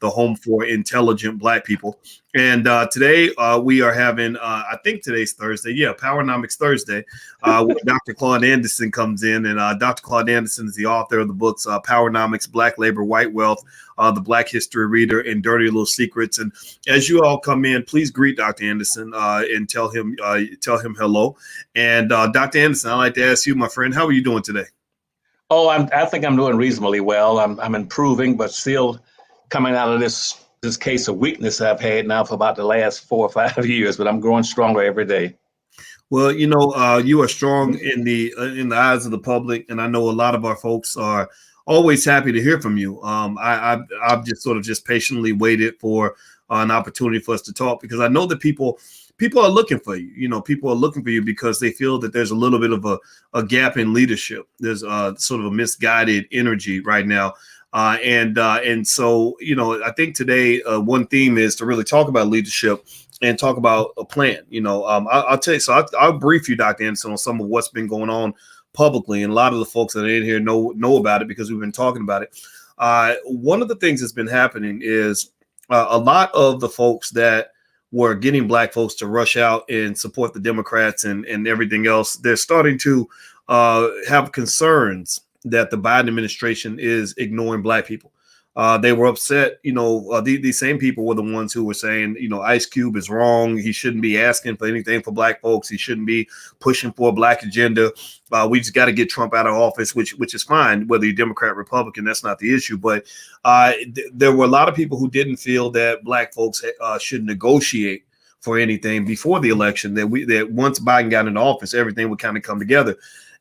the home for intelligent Black people. And today we are having, I think today's Thursday. Yeah, Powernomics Thursday, where Dr. Claud Anderson comes in. And Dr. Claud Anderson is the author of the books Powernomics, Black Labor, White Wealth, the Black History Reader, and Dirty Little Secrets. And as you all come in, please greet Dr. Anderson and tell him hello. And Dr. Anderson, I'd like to ask you, my friend, how are you doing today? Oh, I think I'm doing reasonably well. I'm improving, but still coming out of this case of weakness I've had now for about the last 4 or 5 years. But I'm growing stronger every day. Well, you are strong in the eyes of the public, and I know a lot of our folks are always happy to hear from you. I've just patiently waited for an opportunity for us to talk, because I know that people are looking for you. People are looking for you because they feel that there's a little bit of a gap in leadership. There's sort of a misguided energy right now. And so, I think today one theme is to really talk about leadership and talk about a plan. I'll tell you, so I'll brief you, Dr. Anderson, on some of what's been going on publicly. And a lot of the folks that are in here know about it because we've been talking about it. One of the things that's been happening is a lot of the folks that were getting Black folks to rush out and support the Democrats and everything else, they're starting to have concerns that the Biden administration is ignoring Black people. They were upset. These same people were the ones who were saying, Ice Cube is wrong. He shouldn't be asking for anything for Black folks. He shouldn't be pushing for a Black agenda. We just got to get Trump out of office, which is fine, whether you're Democrat, Republican, that's not the issue. But there were a lot of people who didn't feel that Black folks should negotiate for anything before the election, that once Biden got into office, everything would kind of come together.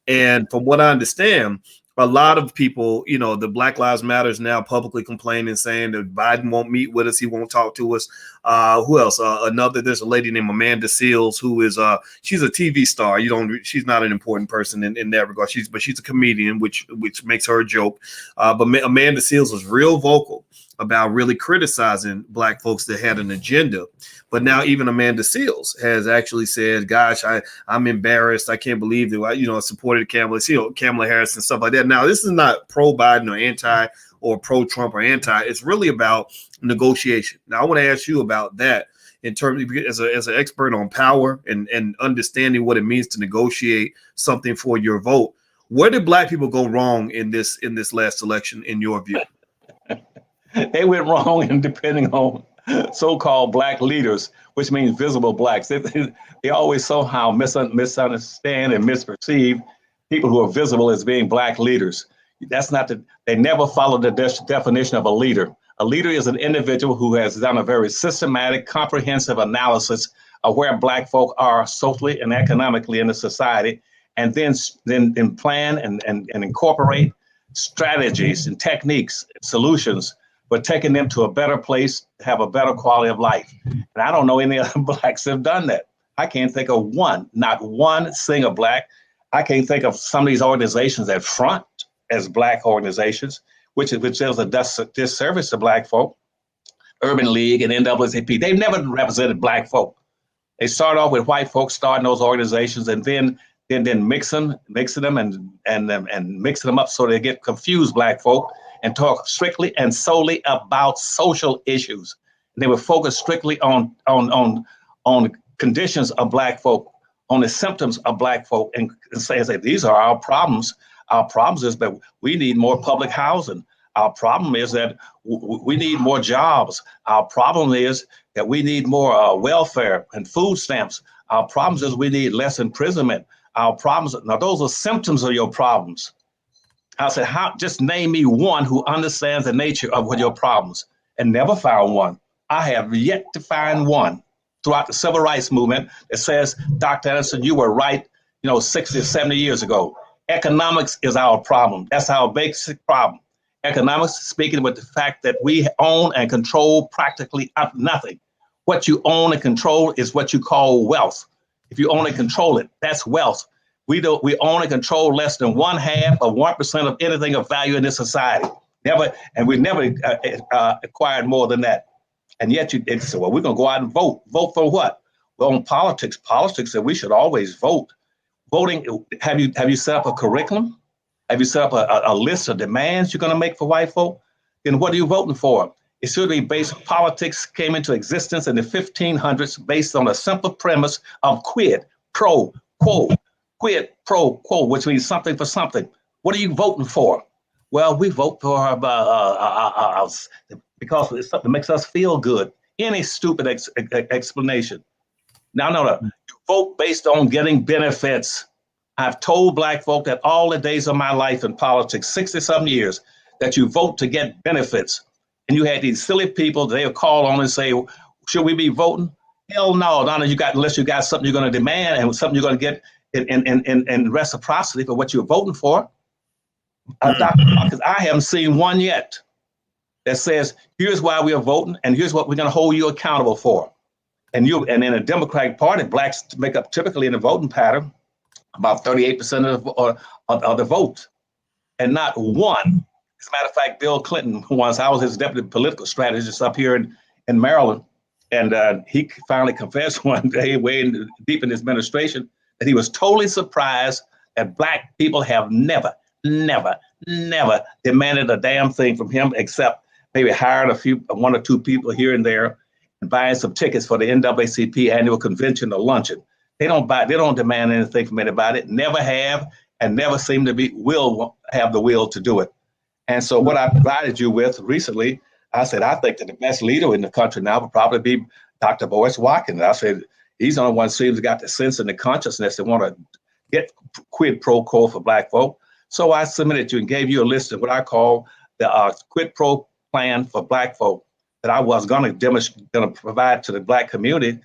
And from what I understand, a lot of people, the Black Lives Matter is now publicly complaining, saying that Biden won't meet with us. He won't talk to us. Who else? There's a lady named Amanda Seales, who is she's a TV star. She's not an important person in that regard. She's a comedian, which makes her a joke. But Amanda Seales was real vocal about really criticizing Black folks that had an agenda. But now even Amanda Seales has actually said, gosh, I'm embarrassed. I can't believe that I supported Kamala Harris and stuff like that. Now, this is not pro-Biden or anti or pro-Trump or anti. It's really about negotiation. Now, I want to ask you about that in terms of, as an expert on power and understanding what it means to negotiate something for your vote. Where did Black people go wrong in this last election, in your view? They went wrong in depending on so-called Black leaders, which means visible Blacks. They always somehow misunderstand and misperceive people who are visible as being Black leaders. They never followed the definition of a leader. A leader is an individual who has done a very systematic, comprehensive analysis of where Black folk are socially and economically in the society, and then plan and incorporate strategies and techniques, solutions, but taking them to a better place, have a better quality of life. And I don't know any other Blacks that have done that. I can't think of one, not one single Black. I can't think of some of these organizations that front as Black organizations, which is a disservice to Black folk. Urban League and NAACP, they've never represented Black folk. They start off with white folks starting those organizations, and then mixing them and mixing them up so they get confused Black folk and talk strictly and solely about social issues. And they were focused strictly on conditions of Black folk, on the symptoms of Black folk, and say these are our problems. Our problems is that we need more public housing. Our problem is that we need more jobs. Our problem is that we need more welfare and food stamps. Our problems is we need less imprisonment. Our problems, now those are symptoms of your problems. I said, just name me one who understands the nature of what your problems, and never found one. I have yet to find one throughout the civil rights movement that says, Dr. Anderson, you were right, 60 or 70 years ago. Economics is our problem. That's our basic problem. Economics, speaking with the fact that we own and control practically nothing. What you own and control is what you call wealth. If you own and control it, that's wealth. We own and control less than 1/2 of 1% of anything of value in this society. We've never acquired more than that. And yet you say, well, we're going to go out and vote. Vote for what? Well, on politics. Politics said we should always vote. Voting, have you set up a curriculum? Have you set up a list of demands you're going to make for white folk? Then what are you voting for? It should be based, politics came into existence in the 1500s based on a simple premise of quid pro quo, which means something for something. What are you voting for? Well, we vote for because it's something that makes us feel good. Any stupid explanation. Now, no, you vote based on getting benefits. I've told Black folk that all the days of my life in politics, 60-something years, that you vote to get benefits. And you had these silly people, they'll call on and say, should we be voting? Hell no, unless you got something you're going to demand and something you're going to get in reciprocity for what you're voting for. Because I haven't seen one yet that says, here's why we are voting and here's what we're going to hold you accountable for. And in a Democratic Party, blacks make up typically in the voting pattern about 38% of the vote, and not one. As a matter of fact, Bill Clinton, once I was his deputy political strategist up here in Maryland, and he finally confessed one day, deep in his administration, that he was totally surprised that Black people have never demanded a damn thing from him, except maybe hired one or two people here and there and buying some tickets for the NAACP annual convention or luncheon. They don't demand anything from anybody, never have, and never seem to will have the will to do it. And so what I provided you with recently, I said, I think that the best leader in the country now would probably be Dr. Boyce Watkins. I said, he's the only one who seems to got the sense and the consciousness to want to get quid pro quo for Black folk. So I submitted you and gave you a list of what I call the quid pro plan for Black folk that I was going to provide to the Black community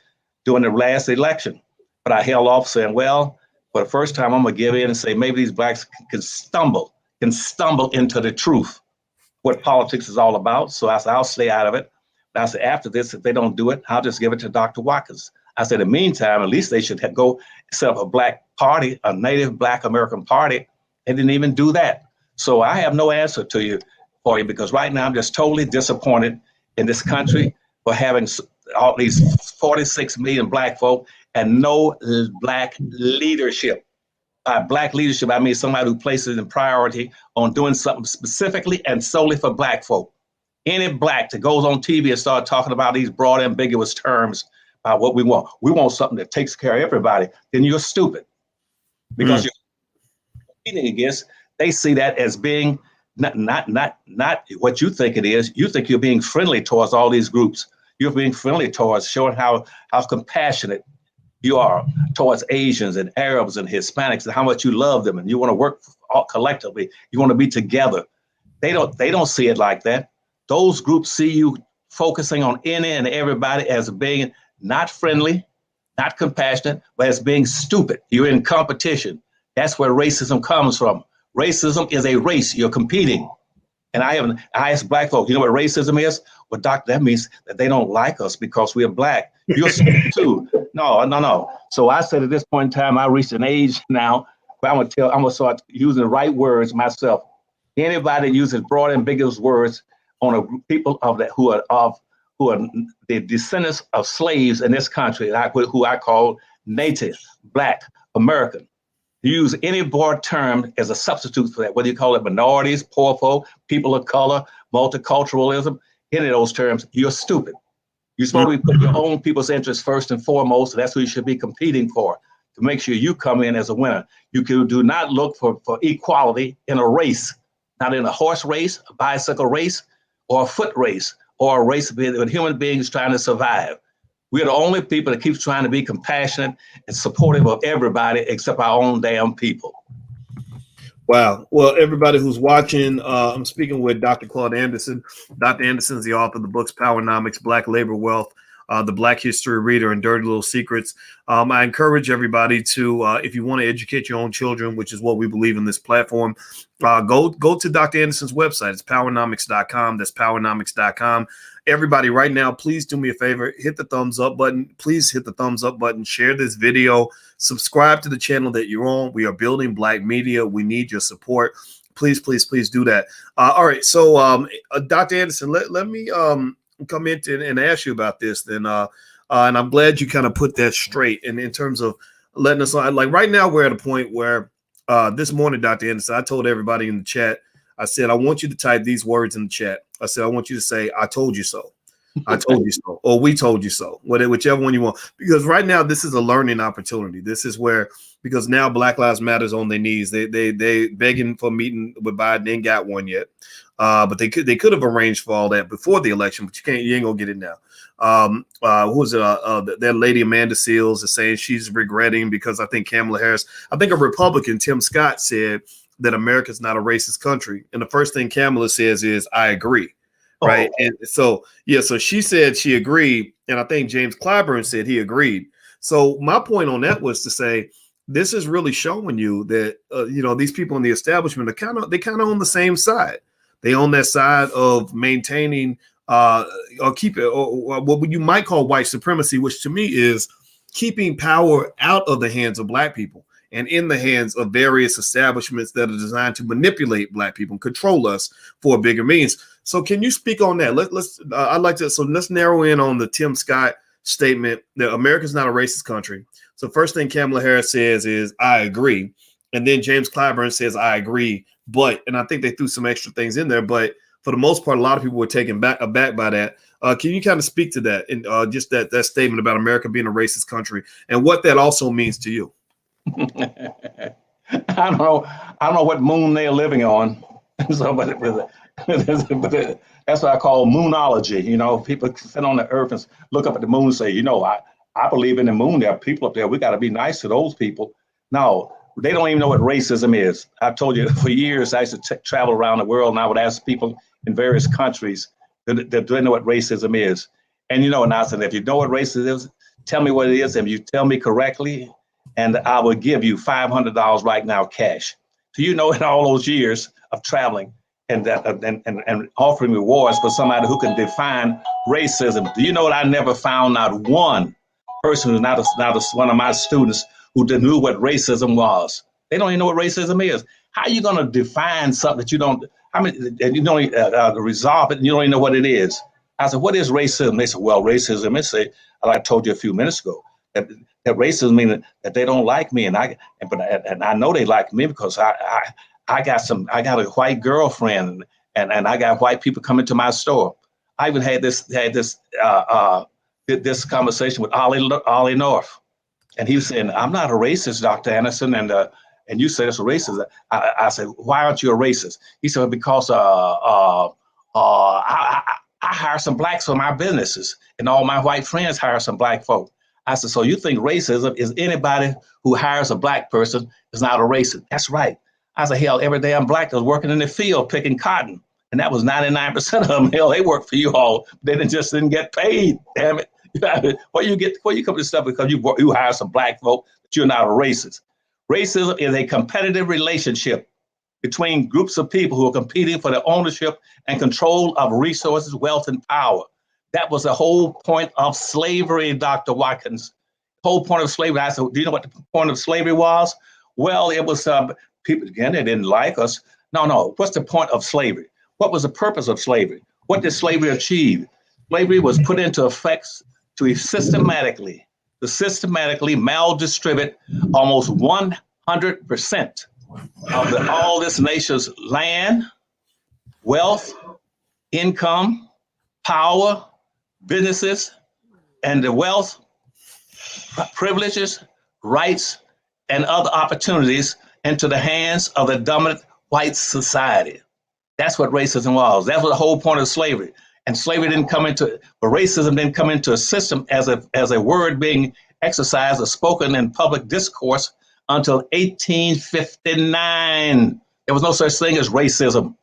during the last election. But I held off saying, well, for the first time, I'm going to give in and say maybe these Blacks can stumble into the truth, what politics is all about. So I said, I'll stay out of it. But I said, after this, if they don't do it, I'll just give it to Dr. Watkins. I said, in the meantime, at least they should go set up a Black party, a native Black American party. They didn't even do that. So I have no answer for you because right now I'm just totally disappointed in this country for having all these 46 million Black folk and no Black leadership. By Black leadership, I mean somebody who places in priority on doing something specifically and solely for Black folk. Any Black that goes on TV and start talking about these broad, ambiguous terms about what we want something that takes care of everybody, then you're stupid. Because you're competing against, they see that as being not what you think it is. You think you're being friendly towards all these groups. You're being friendly towards showing how compassionate you are towards Asians and Arabs and Hispanics and how much you love them and you want to work collectively. You want to be together. They don't see it like that. Those groups see you focusing on any and everybody as being not friendly, not compassionate, but as being stupid. You're in competition. That's where racism comes from. Racism is a race. You're competing. And I asked Black folk, you know what racism is? Well, doctor, that means that they don't like us because we're Black. You're stupid too. No. So I said at this point in time, I reached an age now where I'm gonna start using the right words myself. Anybody that uses broad, ambiguous words on people who are the descendants of slaves in this country, who I call Native Black American. Use any broad term as a substitute for that, whether you call it minorities, poor folk, people of color, multiculturalism, any of those terms, you're stupid. You're supposed to be putting your own people's interests first and foremost. And that's who you should be competing for, to make sure you come in as a winner. You do not look for equality in a race, not in a horse race, a bicycle race, or a foot race, or a race with human beings trying to survive. We're the only people that keeps trying to be compassionate and supportive of everybody except our own damn people. Wow. Well, everybody who's watching, I'm speaking with Dr. Claud Anderson. Dr. Anderson is the author of the books Powernomics, Black Labor Wealth, The Black History Reader, and Dirty Little Secrets. I encourage everybody to, if you want to educate your own children, which is what we believe in this platform, go to Dr. Anderson's website. It's powernomics.com. That's powernomics.com. Everybody right now, please do me a favor, hit the thumbs up button. Please hit the thumbs up button, share this video, subscribe to the channel that you're on. We are building Black media. We need your support. Please do that. All right. So Dr. Anderson, let me come in and ask you about this then. And I'm glad you kind of put that straight. And in terms of letting us know, like right now, we're at a point where this morning, Dr. Anderson, I told everybody in the chat, I said, I want you to type these words in the chat. I said, I want you to say, I told you so. I told you so, or we told you so, whichever one you want. Because right now, this is a learning opportunity. This is where, because now Black Lives Matter's on their knees. They begging for a meeting with Biden. They ain't got one yet, but they could have arranged for all that before the election. But you ain't gonna get it now. Who was it? That lady Amanda Seals is saying she's regretting because I think Kamala Harris, I think a Republican, Tim Scott, said that America's not a racist country, and the first thing Kamala says is, "I agree." Right. And so she said she agreed. And I think James Clyburn said he agreed. So my point on that was to say, this is really showing you that, these people in the establishment are kind of on the same side. They on that side of maintaining or keep it, or what you might call white supremacy, which to me is keeping power out of the hands of Black people and in the hands of various establishments that are designed to manipulate Black people and control us for bigger means. So can you speak on that? Let's narrow in on the Tim Scott statement that America's not a racist country. So first thing Kamala Harris says is, I agree. And then James Clyburn says, I agree. And I think they threw some extra things in there, but for the most part, a lot of people were taken aback by that. Can you kind of speak to that and just that statement about America being a racist country and what that also means to you? I don't know what moon they're living on. So, but that's what I call moonology. People sit on the earth and look up at the moon and say, I believe in the moon. There are people up there. We got to be nice to those people. No, they don't even know what racism is. I've told you for years, I used to travel around the world and I would ask people in various countries, do they know what racism is? And and I said, if you know what racism is, tell me what it is. And if you tell me correctly, and I will give you $500 right now cash. So in all those years of traveling and offering rewards for somebody who can define racism. Do you know that I never found not one person who's not one of my students who knew what racism was? They don't even know what racism is. How are you going to define something that you don't? And you don't resolve it, and you don't even know what it is? I said, what is racism? They said, well, racism is like I told you a few minutes ago. That racism means that they don't like me, and I know they like me because I got a white girlfriend, and I got white people coming to my store. I even had this conversation with Ollie North, and he was saying, I'm not a racist, Dr. Anderson, and you said it's a racist. I said, why aren't you a racist? He said, because I hire some blacks for my businesses, and all my white friends hire some black folk. I said, so you think racism is anybody who hires a black person is not a racist? That's right. I said, hell, every damn black was working in the field picking cotton. And that was 99% of them. Hell, they work for you all. They just didn't get paid. Damn it. Where you come to stuff because you hire some black folk, but you're not a racist. Racism is a competitive relationship between groups of people who are competing for the ownership and control of resources, wealth, and power. That was the whole point of slavery, Dr. Watkins. Whole point of slavery. I said, do you know what the point of slavery was? Well, it was people, again, they didn't like us. No. What's the point of slavery? What was the purpose of slavery? What did slavery achieve? Slavery was put into effect to systematically maldistribute almost 100% of all this nation's land, wealth, income, power, businesses, and the wealth, privileges, rights, and other opportunities into the hands of the dominant white society. That's what racism was. That was the whole point of slavery. And slavery racism didn't come into a system as a word being exercised or spoken in public discourse until 1859. There was no such thing as racism.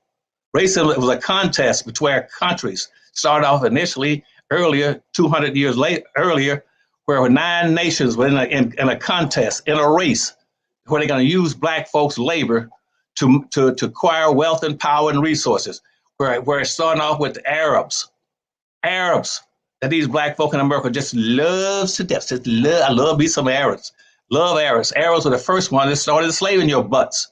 Racism was a contest between countries. Started off initially earlier, 200 years earlier, where 9 nations were in a contest, in a race, where they're going to use black folks' labor to acquire wealth and power and resources. Where it's starting off with the Arabs that these black folk in America just loves to death. I love me some Arabs. Love Arabs. Arabs were the first one that started enslaving your butts.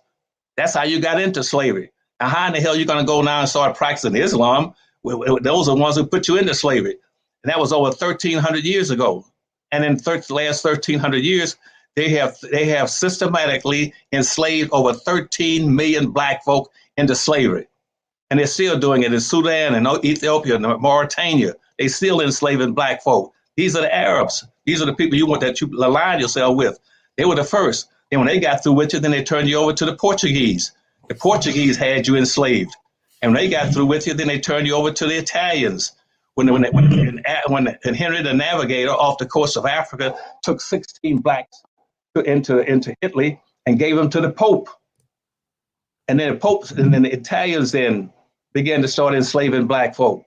That's how you got into slavery. Now, how in the hell are you going to go now and start practicing Islam? Those are the ones who put you into slavery. And that was over 1,300 years ago. And in the last 1,300 years, they have systematically enslaved over 13 million black folk into slavery. And they're still doing it in Sudan and Ethiopia and Mauritania. They still enslaving black folk. These are the Arabs. These are the people that you align yourself with. They were the first. And when they got through with you, then they turned you over to the Portuguese. The Portuguese had you enslaved. And when they got through with you, then they turned you over to the Italians. When Henry the Navigator off the coast of Africa took 16 blacks into Italy and gave them to the Pope. And then the Italians then began to start enslaving black folk.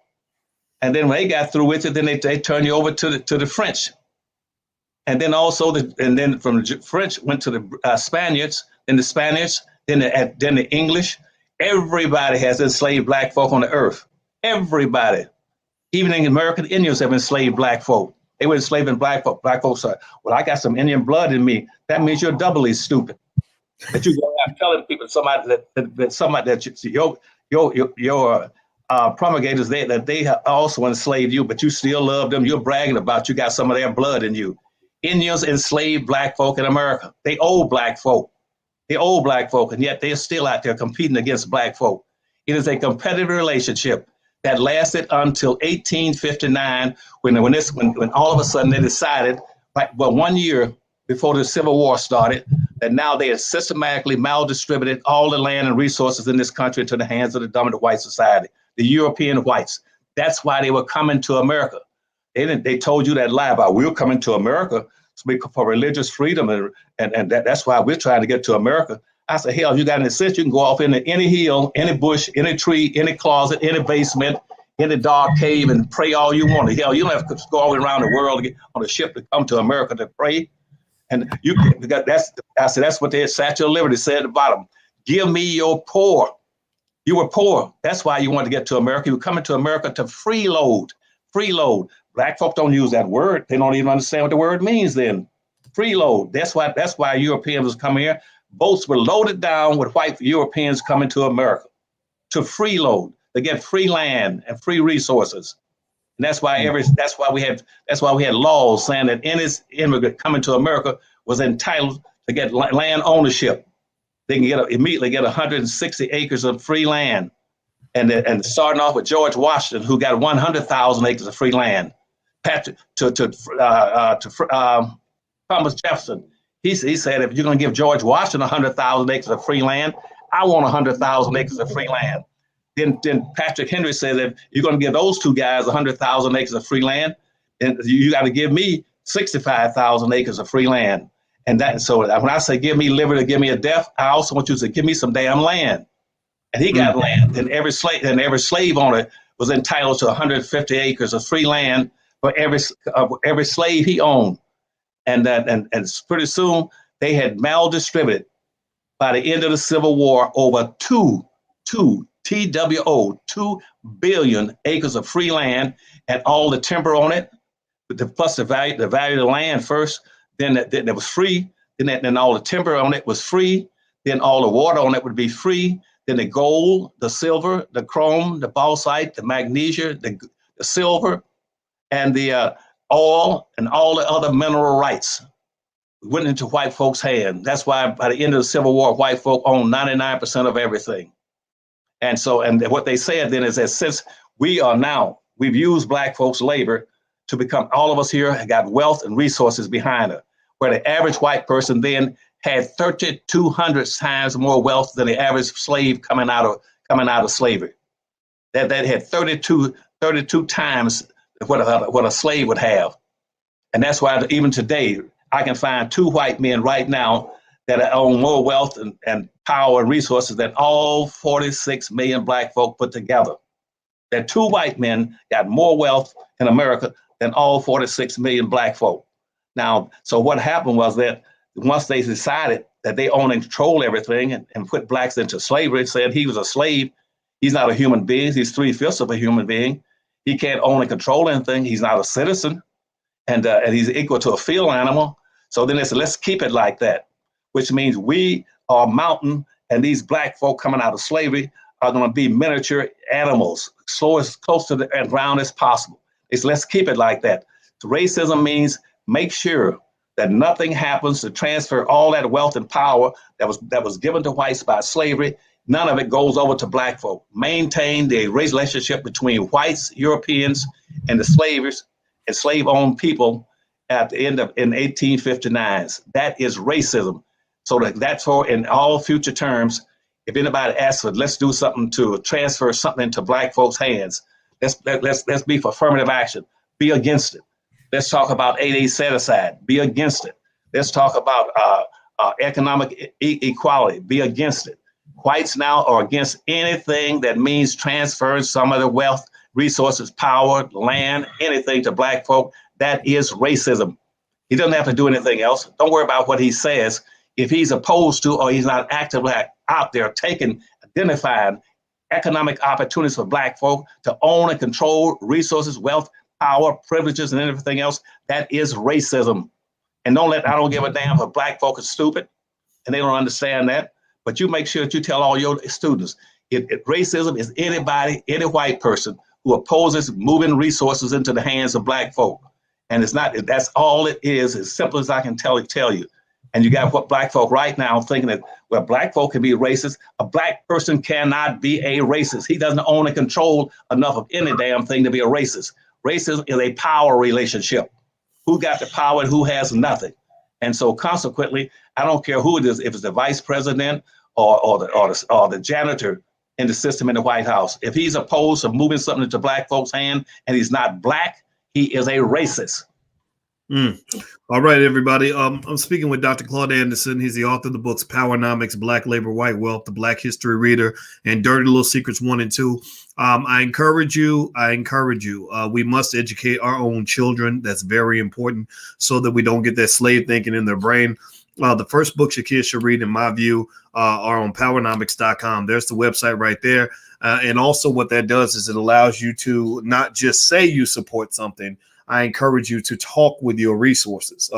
And then when they got through with it, then they turned you over to the French. And then also, then from the French went to the Spaniards, then the Spanish, then the English. Everybody has enslaved black folk on the earth. Everybody. Even the American Indians have enslaved black folk. They were enslaving black folk. Black folks are, well, I got some Indian blood in me. That means you're doubly stupid. That you go out telling people your promulgators that they have also enslaved you, but you still love them. You're bragging about you got some of their blood in you. Indians enslaved black folk in America. They owe black folk. They owe black folk, and yet they're still out there competing against black folk. It is a competitive relationship that lasted until 1859, when all of a sudden they decided, well, 1 year before the Civil War started, that now they had systematically maldistributed all the land and resources in this country into the hands of the dominant white society, the European whites. That's why they were coming to America. They told you that lie about we're coming to America for religious freedom, and that's why we're trying to get to America. I said, hell, you got any sense? You can go off into any hill, any bush, any tree, any closet, any basement, any dark cave and pray all you want. Hell, you don't have to go all around the world to get on a ship to come to America to pray. And that's what the Statue of Liberty said at the bottom. Give me your poor. You were poor. That's why you wanted to get to America. You were coming to America to freeload. Freeload. Black folk don't use that word. They don't even understand what the word means then. Freeload. That's why Europeans was coming here. Boats were loaded down with white Europeans coming to America to freeload, to get free land and free resources. And that's why we had laws saying that any immigrant coming to America was entitled to get land ownership. They can immediately get 160 acres of free land. And starting off with George Washington, who got 100,000 acres of free land. Thomas Jefferson, he said, if you're going to give George Washington 100,000 acres of free land, I want 100,000 acres of free land. Then Patrick Henry said that you're going to give those two guys 100,000 acres of free land, and you got to give me 65,000 acres of free land. So when I say give me liberty, give me a death, I also want you to give me some damn land. And he got land, and every slave owner was entitled to 150 acres of free land for every slave he owned. And pretty soon they had maldistributed, by the end of the Civil War, over 2 billion acres of free land, and all the timber on it, plus the value of the land first. Then it was free. Then all the timber on it was free. Then all the water on it would be free. Then the gold, the silver, the chrome, the bauxite, the magnesia, the silver, and the oil, and all the other mineral rights went into white folks' hands. That's why by the end of the Civil War, white folk owned 99% of everything. And what they said then is that since we've used black folks' labor to become, all of us here have got wealth and resources behind it, where the average white person then had 3,200 times more wealth than the average slave coming out of slavery. That had 32 times what a slave would have. And that's why even today, I can find 2 white men right now that own more wealth and power and resources than all 46 million black folk put together. That 2 white men got more wealth in America than all 46 million black folk. Now, so what happened was that once they decided that they own and control everything and put blacks into slavery, said he was a slave, he's not a human being, he's 3/5 of a human being. He can't own and control anything, he's not a citizen, and he's equal to a field animal. So then they said, let's keep it like that, which means we are mountain, and these black folk coming out of slavery are going to be miniature animals, as close to the ground as possible. It's let's keep it like that. So racism means make sure that nothing happens to transfer all that wealth and power that was given to whites by slavery, None of it goes over to black folk. Maintain the relationship between whites, Europeans, and the slavers and slave-owned people at the end of in 1859. That is racism. So that's for in all future terms. If anybody asks for, let's do something to transfer something into black folks' hands. Let's be for affirmative action. Be against it. Let's talk about 8A set aside. Be against it. Let's talk about economic equality. Be against it. Whites now are against anything that means transferring some of the wealth, resources, power, land, anything to black folk. That is racism. He doesn't have to do anything else. Don't worry about what he says. If he's opposed to or he's not actively out there identifying economic opportunities for black folk to own and control resources, wealth, power, privileges, and everything else, that is racism. And I don't give a damn if black folk are stupid and they don't understand that. But you make sure that you tell all your students, racism is anybody, any white person who opposes moving resources into the hands of black folk. And it's not, that's all it is, as simple as I can tell you. And you got what black folk right now thinking that, well, black folk can be racist. A black person cannot be a racist. He doesn't own and control enough of any damn thing to be a racist. Racism is a power relationship. Who got the power and who has nothing? And so consequently, I don't care who it is, if it's the vice president or the janitor in the system in the White House. If he's opposed to moving something into black folks' hand and he's not black, he is a racist. All right, everybody. I'm speaking with Dr. Claud Anderson. He's the author of the books Powernomics, Black Labor, White Wealth, The Black History Reader, and Dirty Little Secrets 1 and 2. I encourage you. We must educate our own children. That's very important so that we don't get that slave thinking in their brain. The first books your kids should read, in my view, are on powernomics.com. There's the website right there. And also what that does is it allows you to not just say you support something. I encourage you to talk with your resources.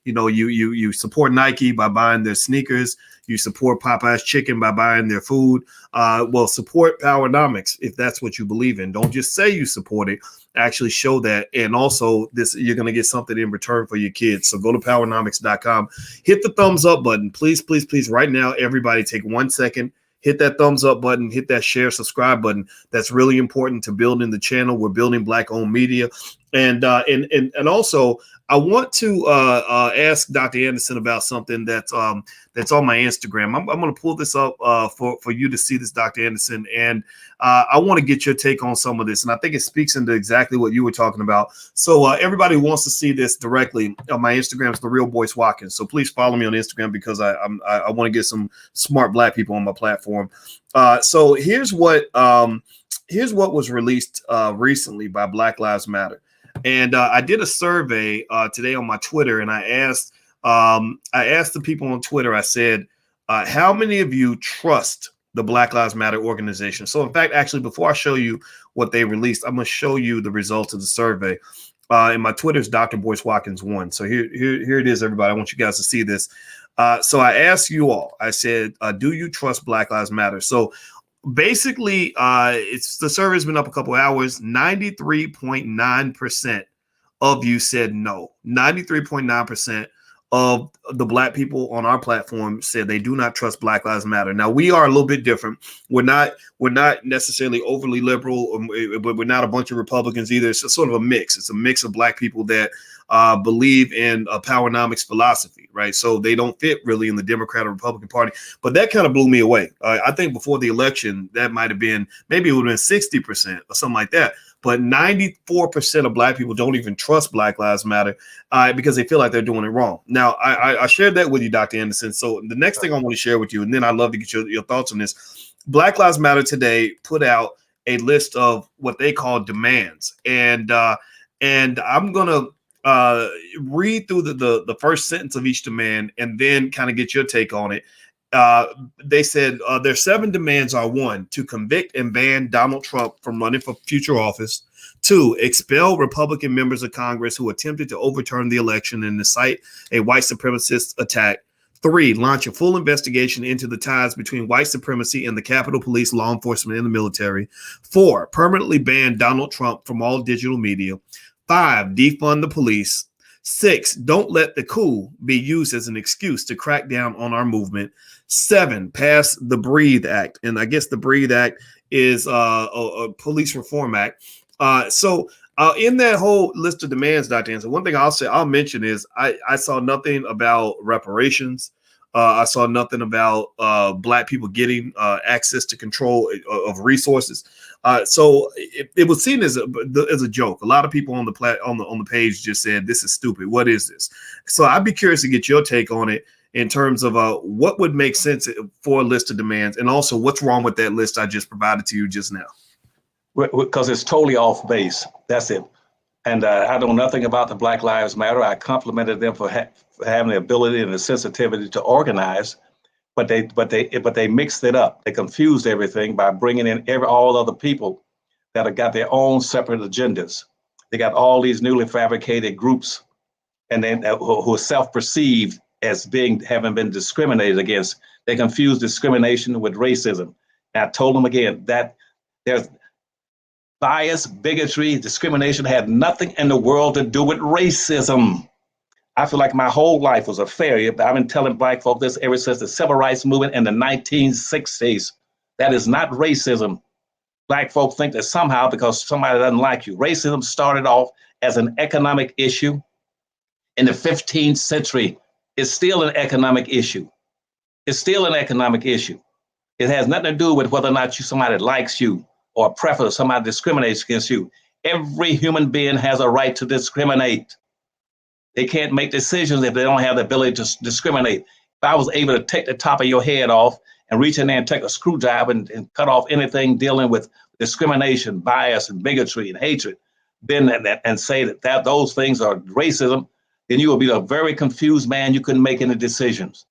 You support Nike by buying their sneakers. You support Popeye's Chicken by buying their food. Well, support Powernomics if that's what you believe in. Don't just say you support it. Actually show that. And also you're going to get something in return for your kids. So go to powernomics.com. Hit the thumbs up button. Please, please, please. Right now, everybody take 1 second. Hit that thumbs up button, hit that share, subscribe button. That's really important to building the channel. We're building Black-owned media. And also, I want to ask Dr. Anderson about something that's on my Instagram. I'm going to pull this up for you to see this, Dr. Anderson. And I want to get your take on some of this. And I think it speaks into exactly what you were talking about. So everybody who wants to see this directly, my Instagram is The Real Boyce Watkins. So please follow me on Instagram because I want to get some smart Black people on my platform. So here's what was released recently by Black Lives Matter. And I did a survey today on my Twitter, and I asked the people on Twitter, I said, how many of you trust the Black Lives Matter organization? So in fact, actually, before I show you what they released, I'm going to show you the results of the survey. And my Twitter is Dr. Boyce Watkins 1. So here it is, everybody. I want you guys to see this. So I asked you all, I said, do you trust Black Lives Matter? So basically, the survey's been up a couple hours. 93.9% of you said no. 93.9% of the Black people on our platform said they do not trust Black Lives Matter. Now, we are a little bit different. We're not necessarily overly liberal, but we're not a bunch of Republicans either. It's sort of a mix. It's a mix of Black people that believe in a Powernomics philosophy, right? So they don't fit really in the Democrat or Republican Party. But that kind of blew me away. I think before the election, that might have been, maybe it would have been 60% or something like that. But 94% of Black people don't even trust Black Lives Matter because they feel like they're doing it wrong. Now, I shared that with you, Dr. Anderson. So the next thing I want to share with you, and then I'd love to get your thoughts on this. Black Lives Matter today put out a list of what they call demands. And I'm going to read through the first sentence of each demand and then kind of get your take on it. They said their 7 demands are: 1, to convict and ban Donald Trump from running for future office; 2, expel Republican members of Congress who attempted to overturn the election and incite a white supremacist attack; 3, launch a full investigation into the ties between white supremacy and the Capitol Police, law enforcement, and the military; 4, permanently ban Donald Trump from all digital media; 5, defund the police; 6, don't let the coup be used as an excuse to crack down on our movement. 7, pass the Breathe Act. And I guess the Breathe Act is a police reform act. In that whole list of demands, Dr. Anderson, one thing I'll mention is I saw nothing about reparations. I saw nothing about Black people getting access to control of resources. So it was seen as a joke. A lot of people on the page just said, "This is stupid. What is this?" So I'd be curious to get your take on it in terms of what would make sense for a list of demands, and also what's wrong with that list I just provided to you just now. Because it's totally off base. That's it. And I know nothing about the Black Lives Matter. I complimented them for having the ability and the sensitivity to organize, but they mixed it up. They confused everything by bringing in all other people that have got their own separate agendas. They got all these newly fabricated groups, and then who are self-perceived as having been discriminated against. They confuse discrimination with racism. And I told them again that there's bias, bigotry, discrimination had nothing in the world to do with racism. I feel like my whole life was a failure, but I've been telling Black folk this ever since the Civil Rights Movement in the 1960s. That is not racism. Black folk think that somehow because somebody doesn't like you. Racism started off as an economic issue in the 15th century. It's still an economic issue. It's still an economic issue. It has nothing to do with whether or not somebody likes you or preference, somebody discriminates against you. Every human being has a right to discriminate. They can't make decisions if they don't have the ability to discriminate. If I was able to take the top of your head off and reach in there and take a screwdriver and cut off anything dealing with discrimination, bias, and bigotry and hatred, then and say that those things are racism, then you will be a very confused man. You couldn't make any decisions.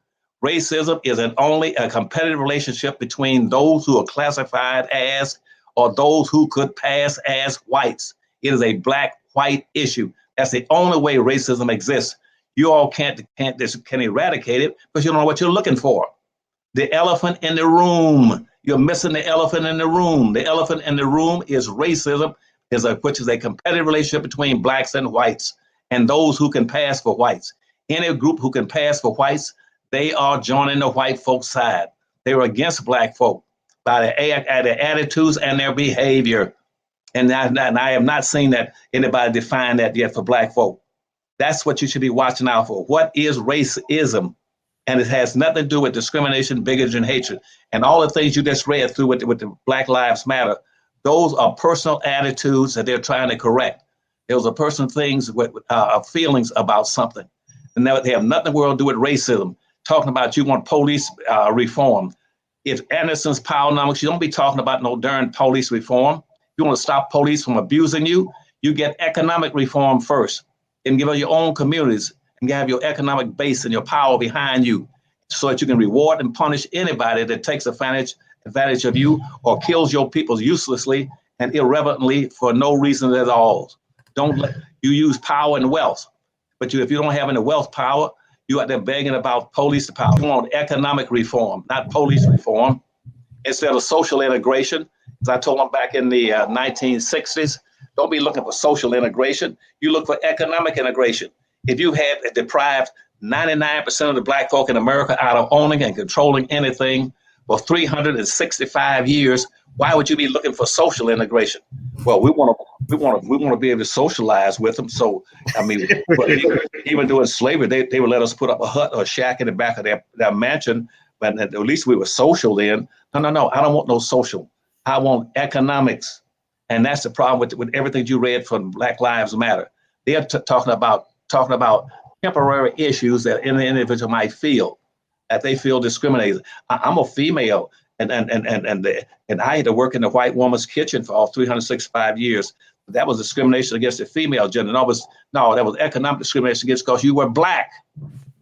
Racism is only a competitive relationship between those who are classified as or those who could pass as whites. It is a black-white issue. That's the only way racism exists. You all can't eradicate it because you don't know what you're looking for. The elephant in the room. You're missing the elephant in the room. The elephant in the room is racism, which is a competitive relationship between blacks and whites and those who can pass for whites. Any group who can pass for whites, they are joining the white folks' side. They were against Black folk by their attitudes and their behavior. And I have not seen that anybody define that yet for Black folk. That's what you should be watching out for. What is racism? And it has nothing to do with discrimination, bigotry, and hatred. And all the things you just read through with the Black Lives Matter, those are personal attitudes that they're trying to correct. Those are personal things with feelings about something. And they have nothing in the world to do with racism. Talking about you want police reform. If Anderson's Powernomics, you don't be talking about no darn police reform. You want to stop police from abusing you, you get economic reform first and give them your own communities and have your economic base and your power behind you so that you can reward and punish anybody that takes advantage of you or kills your people uselessly and irreverently for no reason at all. Don't let you use power and wealth. But if you don't have any wealth power, you out there begging about police power. You want economic reform, not police reform. Instead of social integration, as I told them back in the 1960s, don't be looking for social integration. You look for economic integration. If you had deprived 99% of the Black folk in America out of owning and controlling anything for 365 years, why would you be looking for social integration? Well, we want to be able to socialize with them. So, I mean, even during slavery, they would let us put up a hut or a shack in the back of their mansion, but at least we were social then. No, I don't want no social. I want economics. And that's the problem with everything you read from Black Lives Matter. They're talking about temporary issues that any individual might feel, that they feel discriminated. I'm a female, and I had to work in the white woman's kitchen for all 365 years. That was discrimination against the female gender. That was economic discrimination against because you were Black.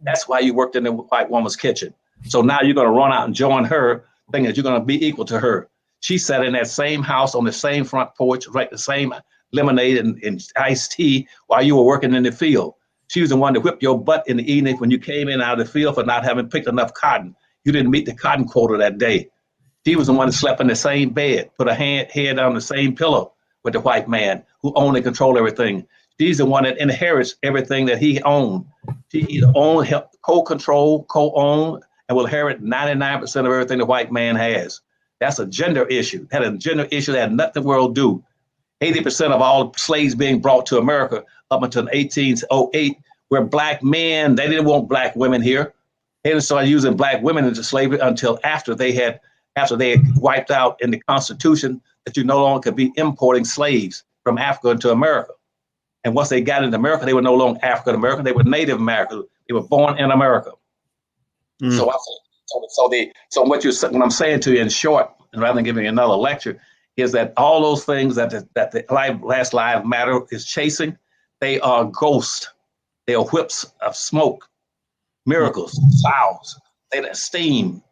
That's why you worked in the white woman's kitchen. So now you're going to run out and join her, thinking that you're going to be equal to her. She sat in that same house on the same front porch, drank the same lemonade and iced tea while you were working in the field. She was the one that whipped your butt in the evening when you came in out of the field for not having picked enough cotton. You didn't meet the cotton quota that day. She was the one that slept in the same bed, put her head on the same pillow with the white man who owned and controlled everything. She's the one that inherits everything that he owned. She owned, co-control, co-own, and will inherit 99% of everything the white man has. That's a gender issue. That a gender issue that had nothing the world do. 80% of all slaves being brought to America up until 1808 were black men. They didn't want black women here. They didn't start using black women into slavery until after they had wiped out in the Constitution that you no longer could be importing slaves from Africa into America. And once they got into America, they were no longer African American. They were Native American. They were born in America. Mm. So what I'm saying to you in short, and rather than giving you another lecture, is that all those things that the last lives matter is chasing, they are ghosts. They are whips of smoke, miracles, sounds. They don't steam.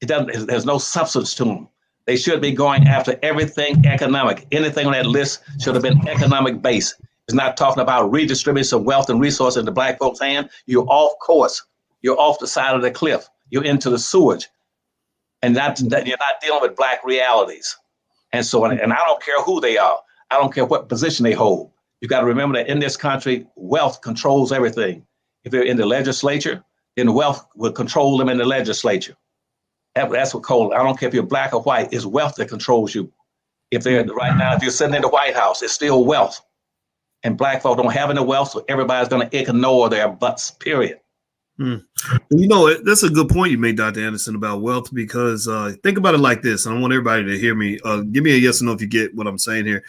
There's no substance to them. They should be going after everything economic. Anything on that list should have been economic based. It's not talking about redistributing some wealth and resources into black folks' hands. You're off course. You're off the side of the cliff. You're into the sewage. And you're not dealing with black realities. And so, and I don't care who they are. I don't care what position they hold. You got to remember that in this country, wealth controls everything. If they're in the legislature, then wealth will control them in the legislature. That's what I don't care if you're black or white, it's wealth that controls you. If you're sitting in the White House, it's still wealth. And black folk don't have any wealth, so everybody's going to ignore their butts, period. You know, that's a good point you made, Dr. Anderson, about wealth, because think about it like this. I want everybody to hear me. Give me a yes or no if you get what I'm saying here.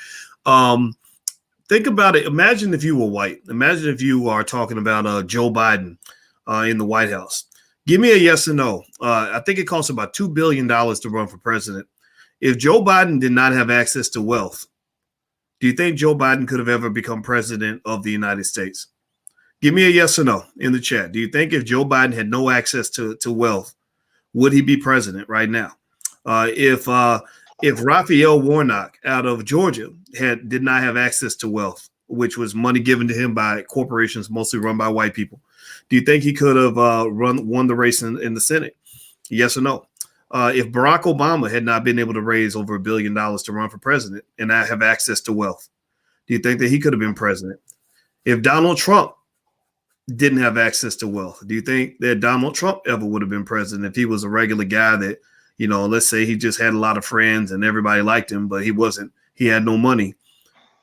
Think about it. Imagine if you were white. Imagine if you are talking about Joe Biden in the White House. Give me a yes or no. I think it costs about $2 billion to run for president. If Joe Biden did not have access to wealth, do you think Joe Biden could have ever become president of the United States? Give me a yes or no in the chat. Do you think if Joe Biden had no access to wealth, would he be president right now? If Raphael Warnock out of Georgia did not have access to wealth, which was money given to him by corporations mostly run by white people, do you think he could have won the race in the Senate? Yes or no? If Barack Obama had not been able to raise over $1 billion to run for president and not have access to wealth, do you think that he could have been president? If Donald Trump didn't have access to wealth, do you think that Donald Trump ever would have been president if he was a regular guy that, you know, let's say he just had a lot of friends and everybody liked him, but he had no money?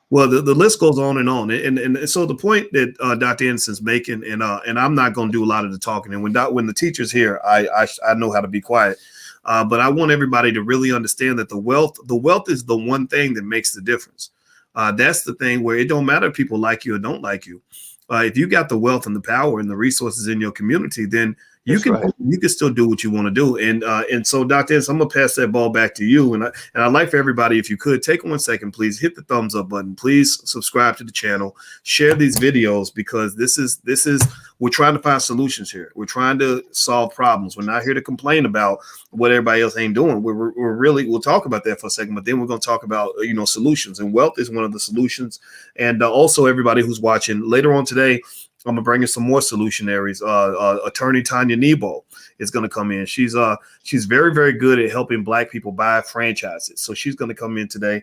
Well, the list goes on and on. And so the point that Dr. Anderson's making, and I'm not going to do a lot of the talking. And when the teacher's here, I know how to be quiet. But I want everybody to really understand that the wealth is the one thing that makes the difference. That's the thing where it don't matter if people like you or don't like you. If you got the wealth and the power and the resources in your community, then you can still do what you want to do. And so, Dr. Anderson, I'm gonna pass that ball back to you. And I'd like for everybody, if you could take 1 second, please hit the thumbs up button. Please subscribe to the channel, share these videos, because this is we're trying to find solutions here. We're trying to solve problems. We're not here to complain about what everybody else ain't doing. We'll talk about that for a second, but then we're going to talk about, solutions, and wealth is one of the solutions. And also everybody who's watching later on today, I'm gonna bring in some more solutionaries. Attorney Tanya Nebo is gonna come in. She's very, very good at helping Black people buy franchises. So she's gonna come in today.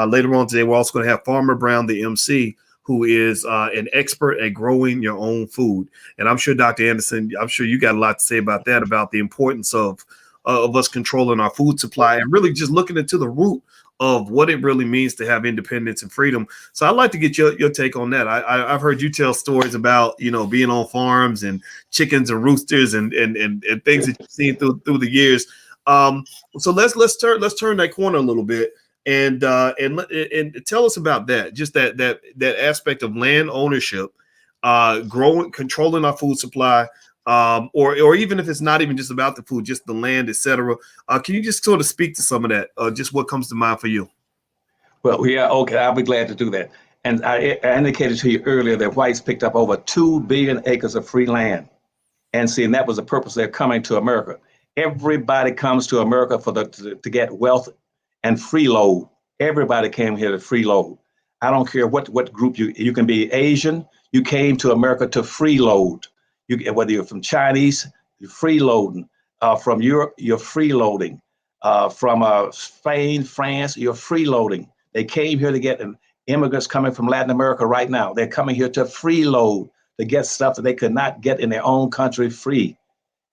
Later on today, we're also gonna have Farmer Brown, the MC, who is an expert at growing your own food. And I'm sure, Dr. Anderson, I'm sure you got a lot to say about that, about the importance of us controlling our food supply and really just looking into the root of what it really means to have independence and freedom. So I'd like to get your take on that. I've heard you tell stories about, being on farms and chickens and roosters and things that you've seen through the years. So let's turn that corner a little bit and tell us about that. Just that aspect of land ownership, controlling our food supply, or even if it's not even just about the food, just the land, etc. Can you just sort of speak to some of that? Just what comes to mind for you? Well, yeah, okay, I'll be glad to do that. And I indicated to you earlier that whites picked up over 2 billion acres of free land. And that was the purpose they're coming to America. Everybody comes to America to get wealth and freeload. Everybody came here to freeload. I don't care what group you can be Asian. You came to America to freeload. Whether you're from Chinese, you're freeloading. From Europe, you're freeloading. From Spain, France, you're freeloading. They came here to get immigrants coming from Latin America right now. They're coming here to freeload, to get stuff that they could not get in their own country free.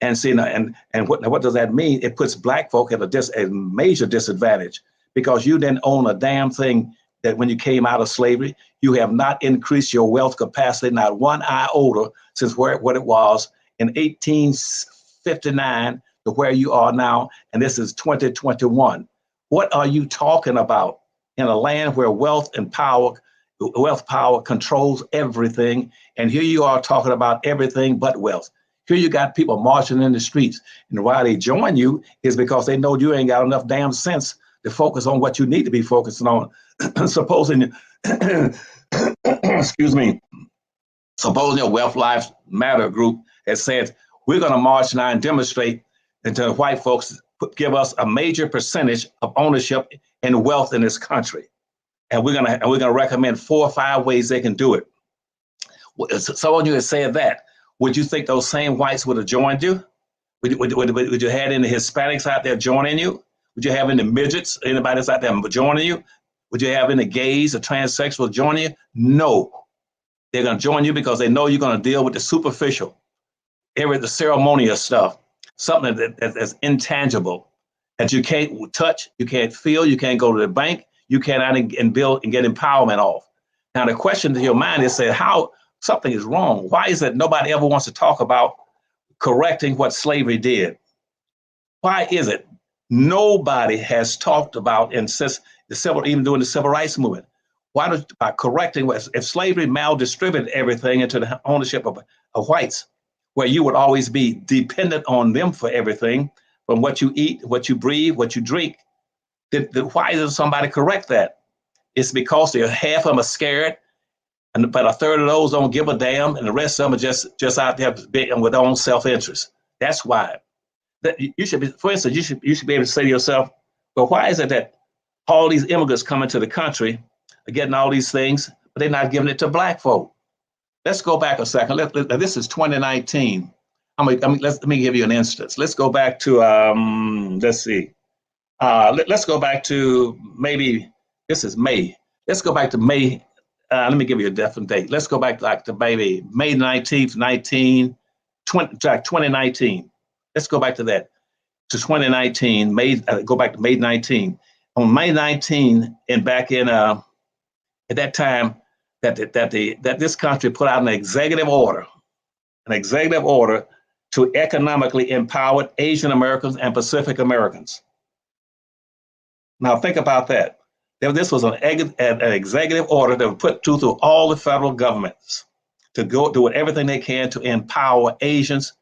And see, and what does that mean? It puts black folk at a major disadvantage, because you didn't own a damn thing that when you came out of slavery. You have not increased your wealth capacity, not one iota, since what it was in 1859 to where you are now. And this is 2021. What are you talking about in a land where wealth power controls everything? And here you are talking about everything but wealth. Here you got people marching in the streets. And why they join you is because they know you ain't got enough damn sense to focus on what you need to be focusing on. Supposing, excuse me, supposing your Wealth Lives Matter group has said, we're going to march now and demonstrate until white folks give us a major percentage of ownership and wealth in this country. And we're gonna recommend 4 or 5 ways they can do it. Someone you had said that. Would you think those same whites would have joined you? Would you have any Hispanics out there joining you? Would you have any midgets, anybody that's out there joining you? Would you have any gays or transsexuals joining you? No. They're going to join you because they know you're going to deal with the superficial, the ceremonial stuff, something that's intangible, that you can't touch, you can't feel, you can't go to the bank, you cannot build and get empowerment off. Now, the question to your mind is, say, how something is wrong. Why is it nobody ever wants to talk about correcting what slavery did? Why is it nobody has talked about since even during the civil rights movement? Why by correcting, if slavery maldistributed everything into the ownership of whites, where you would always be dependent on them for everything, from what you eat, what you breathe, what you drink, why doesn't somebody correct that? It's because half of them are scared, but a third of those don't give a damn, and the rest of them are just out there with their own self-interest. That's why. That you should be, for instance, you should be able to say to yourself, well, why is it that all these immigrants coming to the country are getting all these things, but they're not giving it to black folk? Let's go back a second. This is 2019. Let me give you an instance. Let's go back to let's see. Let's go back to maybe this is May. Let's go back to May. Let me give you a different date. Let's go back to maybe May 19th, 2019. Let's go back to that, to 2019, go back to May 19. On May 19, and back in, at that time, that this country put out an executive order to economically empower Asian Americans and Pacific Americans. Now think about that. This was an executive order that was put through all the federal governments to go do everything they can to empower Asians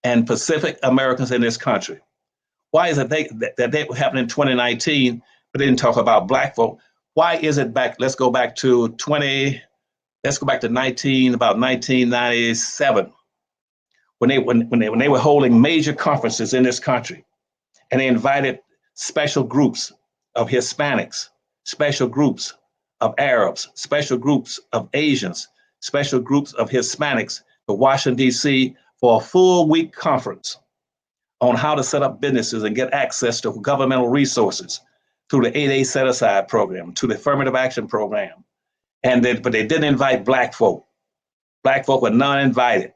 and Pacific Americans in this country. Why is it that happened in 2019, but they didn't talk about black folk? Why is it back? Let's go back to 1997, when they were holding major conferences in this country, and they invited special groups of Hispanics, special groups of Arabs, special groups of Asians, special groups of Hispanics to Washington, D.C. for a full week conference on how to set up businesses and get access to governmental resources through the 8A set-aside program, to the affirmative action program. But they didn't invite black folk. Black folk were non-invited.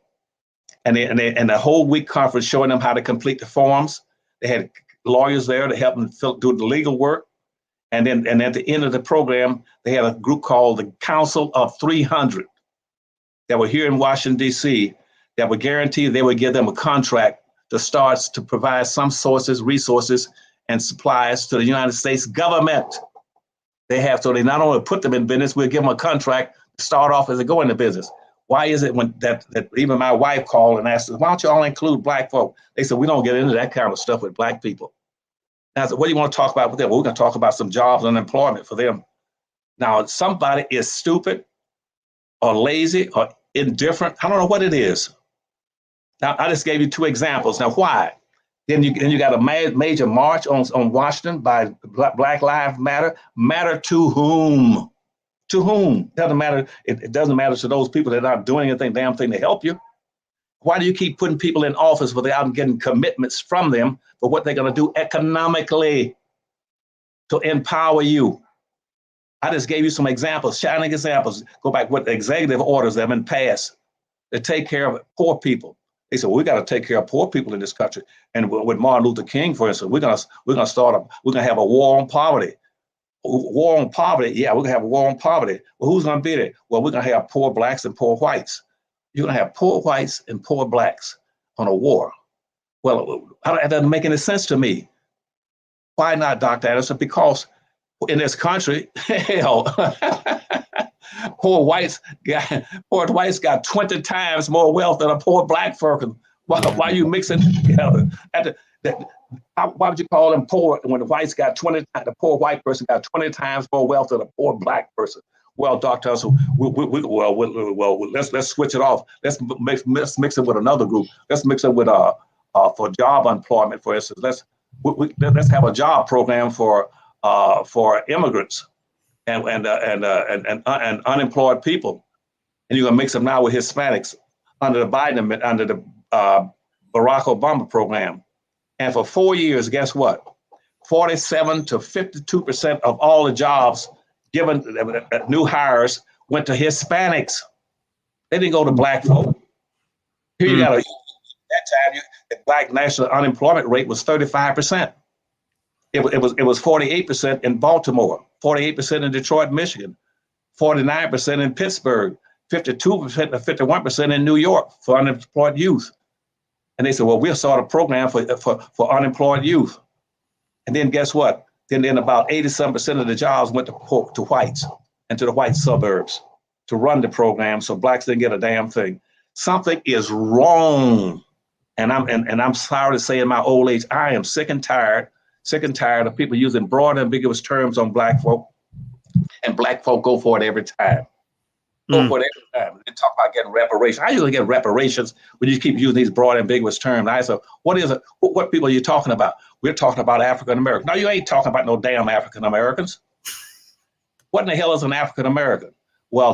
And the whole week conference showing them how to complete the forms. They had lawyers there to help them do the legal work. And at the end of the program, they had a group called the Council of 300 that were here in Washington, D.C., that would guarantee they would give them a contract to start to provide some resources, and supplies to the United States government. So they not only put them in business, we'll give them a contract to start off as they go into business. Why is it when that even my wife called and asked us, why don't you all include black folk? They said, we don't get into that kind of stuff with black people. And I said, what do you want to talk about with them? Well, we're going to talk about some jobs and employment for them. Now, if somebody is stupid or lazy or indifferent, I don't know what it is. Now, I just gave you 2 examples. Now, why? Then you got a major march on Washington by Black Lives Matter. Matter to whom? To whom? Doesn't matter. It doesn't matter to those people that aren't doing anything, damn thing to help you. Why do you keep putting people in office without getting commitments from them for what they're going to do economically to empower you? I just gave you some examples, shining examples. Go back with the executive orders that have been passed to take care of poor people. They said, well, we got to take care of poor people in this country. And with Martin Luther King, for instance, we're gonna have a war on poverty. War on poverty, yeah, we're gonna have a war on poverty. Well, who's gonna be there? Well, we're gonna have poor blacks and poor whites. You're gonna have poor whites and poor blacks on a war. Well, that doesn't make any sense to me. Why not, Dr. Anderson? Because in this country, hell, poor whites got 20 times more wealth than a poor black person. Why you mixing together? Why would you call them poor when the whites got 20? The poor white person got 20 times more wealth than a poor black person. Well, Dr. Anderson, let's switch it off. Let's mix it with another group. Let's mix it with for job employment, for instance. Let's have a job program for immigrants and unemployed people, and you're gonna mix them now with Hispanics under the Barack Obama program. And for 4 years, guess what? 47 to 52% of all the jobs given new hires went to Hispanics. They didn't go to black folk. Here you got that time the black national unemployment rate was 35%. It was 48% in Baltimore, 48% in Detroit, Michigan, 49% in Pittsburgh, 52% to 51% in New York for unemployed youth. And they said, well, we'll start a program for unemployed youth. And then guess what? Then about 87% of the jobs went to whites and to the white suburbs to run the program, so blacks didn't get a damn thing. Something is wrong. And I'm sorry to say in my old age, I am sick and tired of people using broad, ambiguous terms on black folk, and black folk go for it every time. Go for it every time. They talk about getting reparations. How are you going to get reparations when you keep using these broad, ambiguous terms? I said, what is it? What people are you talking about? We're talking about African Americans. No, you ain't talking about no damn African Americans. What in the hell is an African American? Well,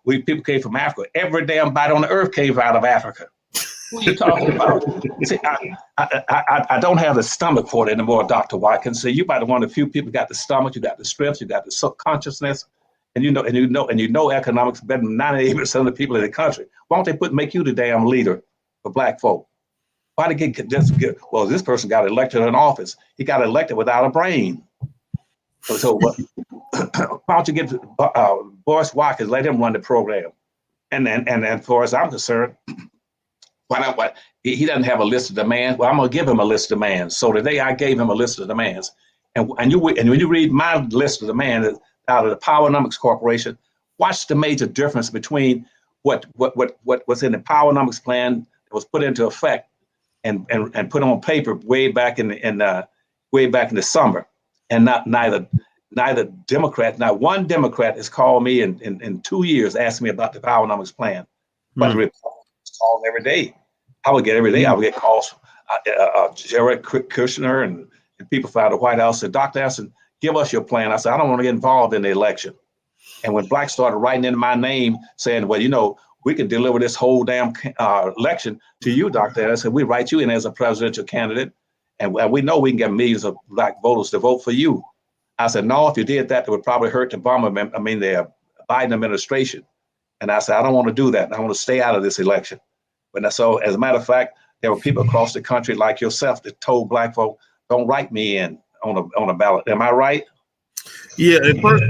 we people came from Africa. Every damn body on the earth came out of Africa. What are you talking about? See, I don't have the stomach for it anymore, Dr. Watkins. See, you might be one of the few people got the stomach, you got the strength, you got the subconsciousness, and you know economics better than 98% of the people in the country. Why don't they make you the damn leader for black folk? Why they well, this person got elected in office. He got elected without a brain. So why don't you get Boyce Watkins, let him run the program? And as far as I'm concerned, he doesn't have a list of demands. Well, I'm gonna give him a list of demands. So today I gave him a list of demands, and when you read my list of demands out of the Powernomics Corporation, watch the major difference between what was in the Powernomics plan that was put into effect and put on paper way back in the summer, and neither Democrat, not one Democrat has called me in 2 years asking me about the Powernomics plan, but the Republicans call every day. I would get calls from Jared Kushner and people from the White House said, Dr. Anderson, give us your plan. I said, I don't want to get involved in the election. And when blacks started writing in my name saying, well, we can deliver this whole damn election to you, Dr. Anderson, we write you in as a presidential candidate, and we know we can get millions of black voters to vote for you. I said, no, if you did that, it would probably hurt the Biden administration. And I said, I don't want to do that. I want to stay out of this election. But so, as a matter of fact, there were people across the country like yourself that told black folk, don't write me in on a ballot. Am I right? Yeah, at first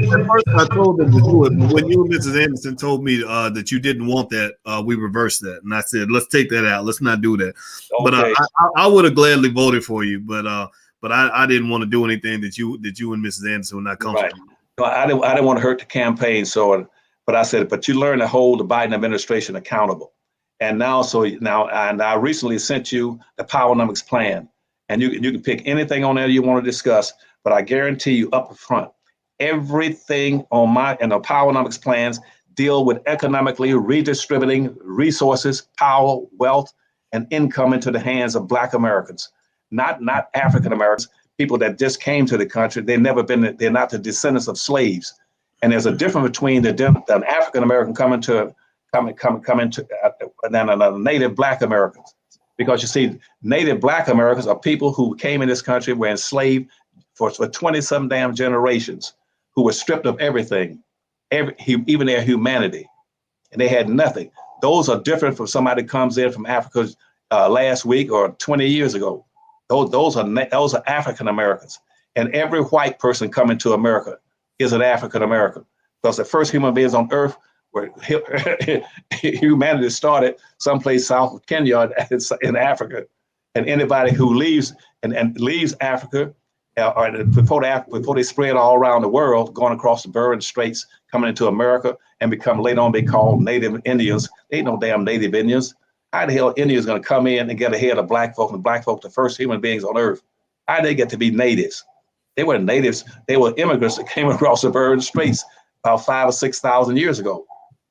I told them to do it, but when you and Mrs. Anderson told me that you didn't want that, we reversed that, and I said, let's take that out. Let's not do that. Okay. But I would have gladly voted for you, but I didn't want to do anything that you and Mrs. Anderson were not comfortable. Right. No, I didn't want to hurt the campaign, but I said, but you learn to hold the Biden administration accountable. And I recently sent you the Powernomics plan, and you can pick anything on there you want to discuss, but I guarantee you up front, everything on the Powernomics plans deal with economically redistributing resources, power, wealth, and income into the hands of black Americans, not African Americans, people that just came to the country. They're not the descendants of slaves. And there's a difference between the African American coming to than native black Americans, because you see, native black Americans are people who came in this country, were enslaved for 20 some damn generations, who were stripped of everything, even their humanity, and they had nothing. Those are different from somebody that comes in from Africa last week or 20 years ago. Those are African Americans, and every white person coming to America is an African American, because the first human beings on Earth where humanity started someplace south of Kenya in Africa, and anybody who leaves and leaves Africa, or before they spread all around the world, going across the Bering Straits, coming into America, and become later on they called Native Indians. They ain't no damn Native Indians. How the hell Indians going to come in and get ahead of black folk, and black folk the first human beings on Earth? How did they get to be natives? They weren't natives. They were immigrants that came across the Bering Straits about 5,000 or 6,000 years ago.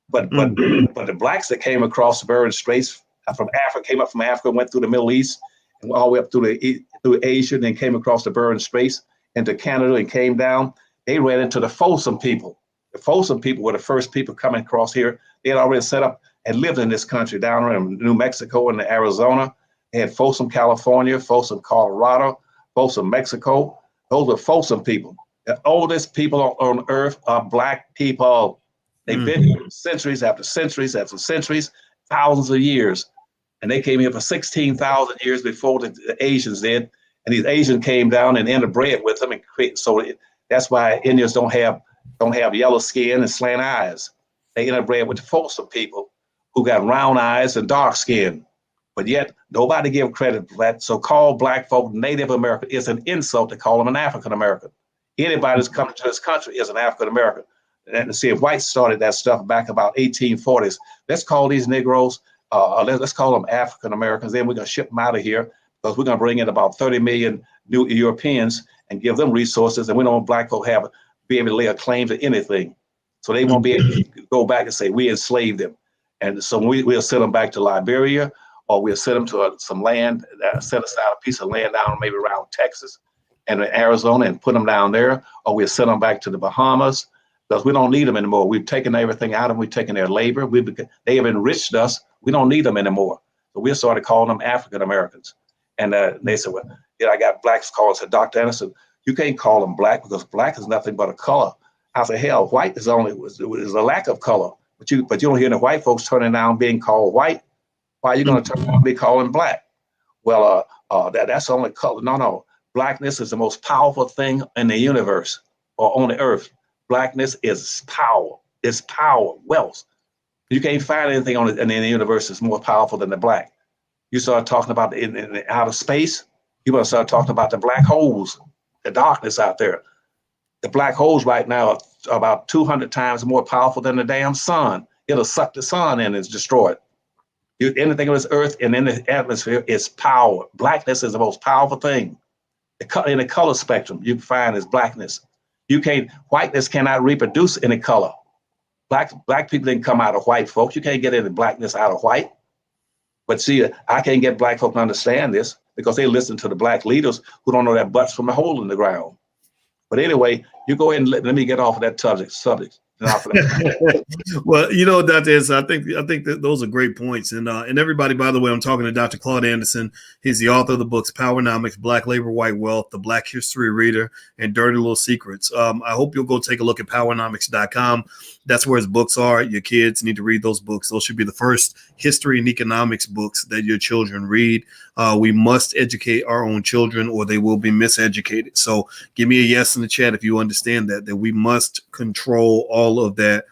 But the blacks that came across the Bering Straits from Africa, came up from Africa, went through the Middle East, and all the way up through Asia, then came across the Bering Straits into Canada and came down. They ran into the Folsom people. The Folsom people were the first people coming across here. They had already set up and lived in this country down in New Mexico and Arizona. They had Folsom, California, Folsom, Colorado, Folsom, Mexico. Those were Folsom people. The oldest people on Earth are black people. They've been here centuries after centuries after centuries, thousands of years. And they came here for 16,000 years before the Asians did. And these Asians came down and interbred with them, and that's why Indians don't have yellow skin and slant eyes. They interbred with the Folsom people who got round eyes and dark skin. But yet nobody give credit for that. So-called black folk, Native American, is an insult to call them an African American. Anybody that's coming to this country is an African American. And see, if whites started that stuff back about 1840s, let's call these Negroes, let's call them African Americans. Then we're going to ship them out of here, because we're going to bring in about 30 million new Europeans and give them resources. And we don't want black folk be able to lay a claim to anything. So they won't be able to go back and say we enslaved them. And so we'll send them back to Liberia, or we'll send them to some land, set aside a piece of land down maybe around Texas and Arizona and put them down there, or we'll send them back to the Bahamas, because we don't need them anymore. We've taken everything out of them. We've taken their labor. They have enriched us. We don't need them anymore. So we started calling them African Americans. And they said, well, I got blacks calling. I said, Dr. Anderson, you can't call them black, because black is nothing but a color. I said, hell, white is a lack of color. But you don't hear the white folks turning down being called white. Why are you going to turn around and be calling black? Well, that's only color. No. Blackness is the most powerful thing in the universe or on the earth. Blackness is power. It's power, wealth. You can't find anything in the universe that's more powerful than the black. You start talking about in outer space, you want to start talking about the black holes, the darkness out there. The black holes right now are about 200 times more powerful than the damn sun. It'll suck the sun in and destroy it. Anything on this earth and in the atmosphere is power. Blackness is the most powerful thing. In the color spectrum, you can find is blackness. Whiteness cannot reproduce any color. Black people didn't come out of white folks. You can't get any blackness out of white. But see, I can't get black folk to understand this, because they listen to the black leaders who don't know their butts from a hole in the ground. But anyway, you go ahead and let me get off of that subject. Well, Dr. Anderson, I think that those are great points. And everybody, by the way, I'm talking to Dr. Claud Anderson. He's the author of the books Powernomics, Black Labor, White Wealth, The Black History Reader, and Dirty Little Secrets. I hope you'll go take a look at powernomics.com. That's where his books are. Your kids need to read those books. Those should be the first history and economics books that your children read. We must educate our own children, or they will be miseducated. So give me a yes in the chat if you understand that we must control all of that,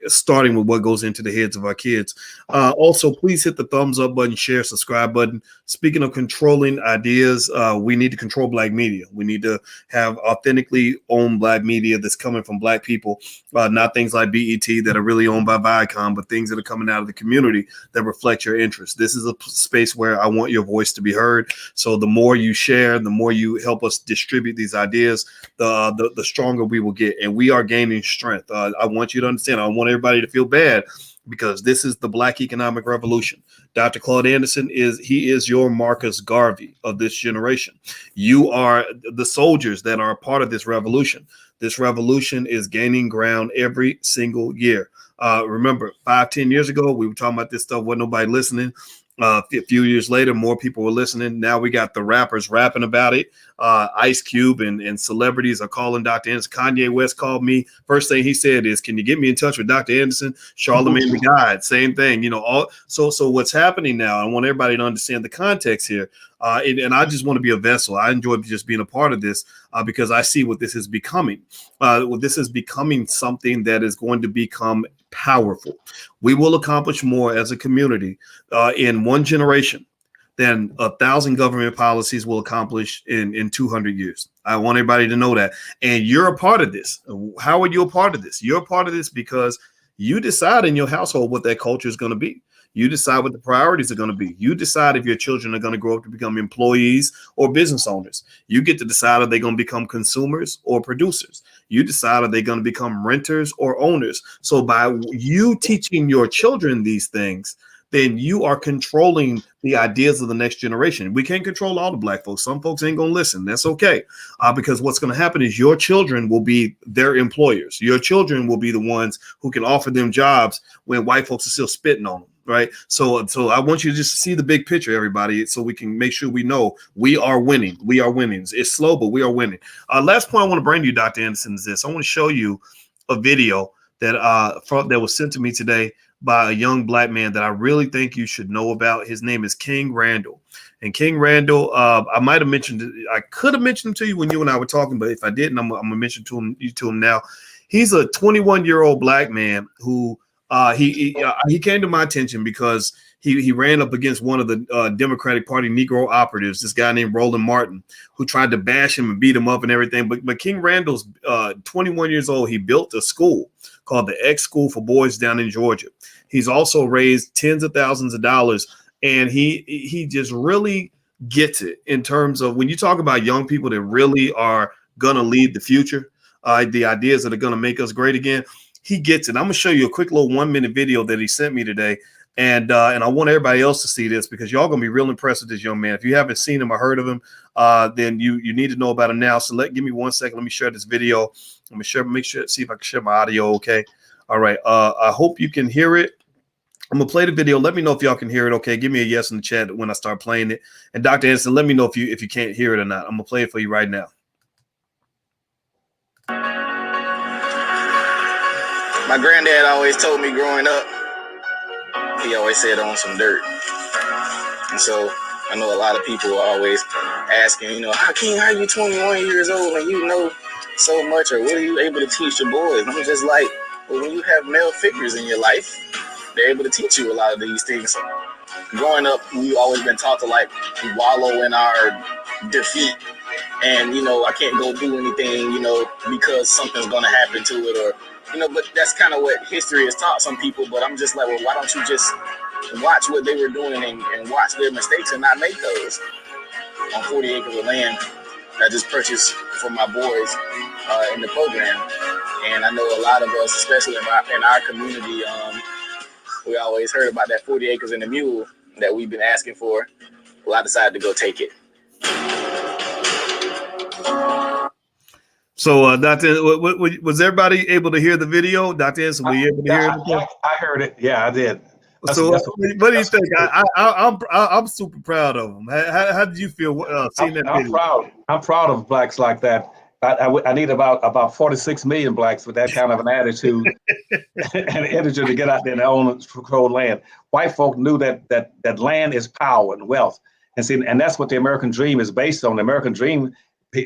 starting with what goes into the heads of our kids. Also, please hit the thumbs up button, share, subscribe button. Speaking of controlling ideas, we need to control black media. We need to have authentically owned black media that's coming from black people, not things like BET that are really owned by Viacom, but things that are coming out of the community that reflect your interests. This is a space where I want your voice to be heard. So the more you share, the more you help us distribute these ideas, the stronger we will get. And we are gaining strength. I want you to understand. I want everybody to feel bad, because this is the Black economic revolution. Dr. Claud Anderson is your Marcus Garvey of this generation. You are the soldiers that are a part of this revolution. This revolution is gaining ground every single year. Remember, 5-10 years ago, we were talking about this stuff, wasn't nobody listening. A few years later, more people were listening. Now we got the rappers rapping about it. Ice Cube and celebrities are calling Dr. Anderson. Kanye West called me. First thing he said is, "Can you get me in touch with Dr. Anderson?" Charlamagne the God, same thing. So what's happening now? I want everybody to understand the context here. And I just want to be a vessel. I enjoy just being a part of this because I see what this is becoming. This is becoming something that is going to become powerful. We will accomplish more as a community in one generation than 1,000 government policies will accomplish in 200 years. I want everybody to know that. And you're a part of this. How are you a part of this? You're a part of this because you decide in your household what that culture is going to be. You decide what the priorities are going to be. You decide if your children are going to grow up to become employees or business owners. You get to decide if they're going to become consumers or producers. You decide if they're going to become renters or owners. So by you teaching your children these things, then you are controlling the ideas of the next generation. We can't control all the black folks. Some folks ain't going to listen. That's okay. Because what's going to happen is your children will be their employers. Your children will be the ones who can offer them jobs when white folks are still spitting on them. Right. So I want you to just see the big picture, everybody, so we can make sure we know we are winning. We are winning. It's slow, but we are winning. Last point I want to bring to you, Dr. Anderson, is this. I want to show you a video that that was sent to me today by a young black man that I really think you should know about. His name is King Randall. And King Randall, I might have mentioned, I could have mentioned him to you when you and I were talking, but if I didn't, I'm going to mention to him now. He's a 21-year-old black man who he came to my attention because he ran up against one of the Democratic Party Negro operatives, this guy named Roland Martin, who tried to bash him and beat him up and everything. But King Randall's 21 years old. He built a school called the X School for Boys down in Georgia. He's also raised tens of thousands of dollars, and he just really gets it in terms of when you talk about young people that really are going to lead the future, the ideas that are going to make us great again. He gets it. I'm going to show you a quick little 1-minute video that he sent me today. And I want everybody else to see this because y'all going to be real impressed with this young man. If you haven't seen him or heard of him, then you need to know about him now. So give me 1 second. Let me share this video. Let me see if I can share my audio. Okay. All right. I hope you can hear it. I'm going to play the video. Let me know if y'all can hear it. Okay. Give me a yes in the chat when I start playing it. And Dr. Anderson, let me know if you can't hear it or not. I'm going to play it for you right now. My granddad always told me growing up, he always said on some dirt. And so I know a lot of people are always asking, how are you 21 years old and you know so much, or what are you able to teach your boys? And I'm just like, well, when you have male figures in your life, they're able to teach you a lot of these things. Growing up, we've always been taught to wallow in our defeat. And, I can't go do anything, because something's going to happen to it, or but that's kind of what history has taught some people. But I'm just like, well, why don't you just watch what they were doing and watch their mistakes and not make those? On 40 acres of land I just purchased for my boys in the program. And I know a lot of us, especially in our community, we always heard about that 40 acres and a mule that we've been asking for. Well, I decided to go take it. So, Dr. Was everybody able to hear the video? Dr. Anderson, were you able to hear it? I heard it. Yeah, I did. What do you think? I'm super proud of him. How did you feel seeing that video? I'm proud of blacks like that. I need about 46 million blacks with that kind of an attitude and energy to get out there and own controlled land. White folk knew that land is power and wealth, and that's what the American dream is based on. The American dream.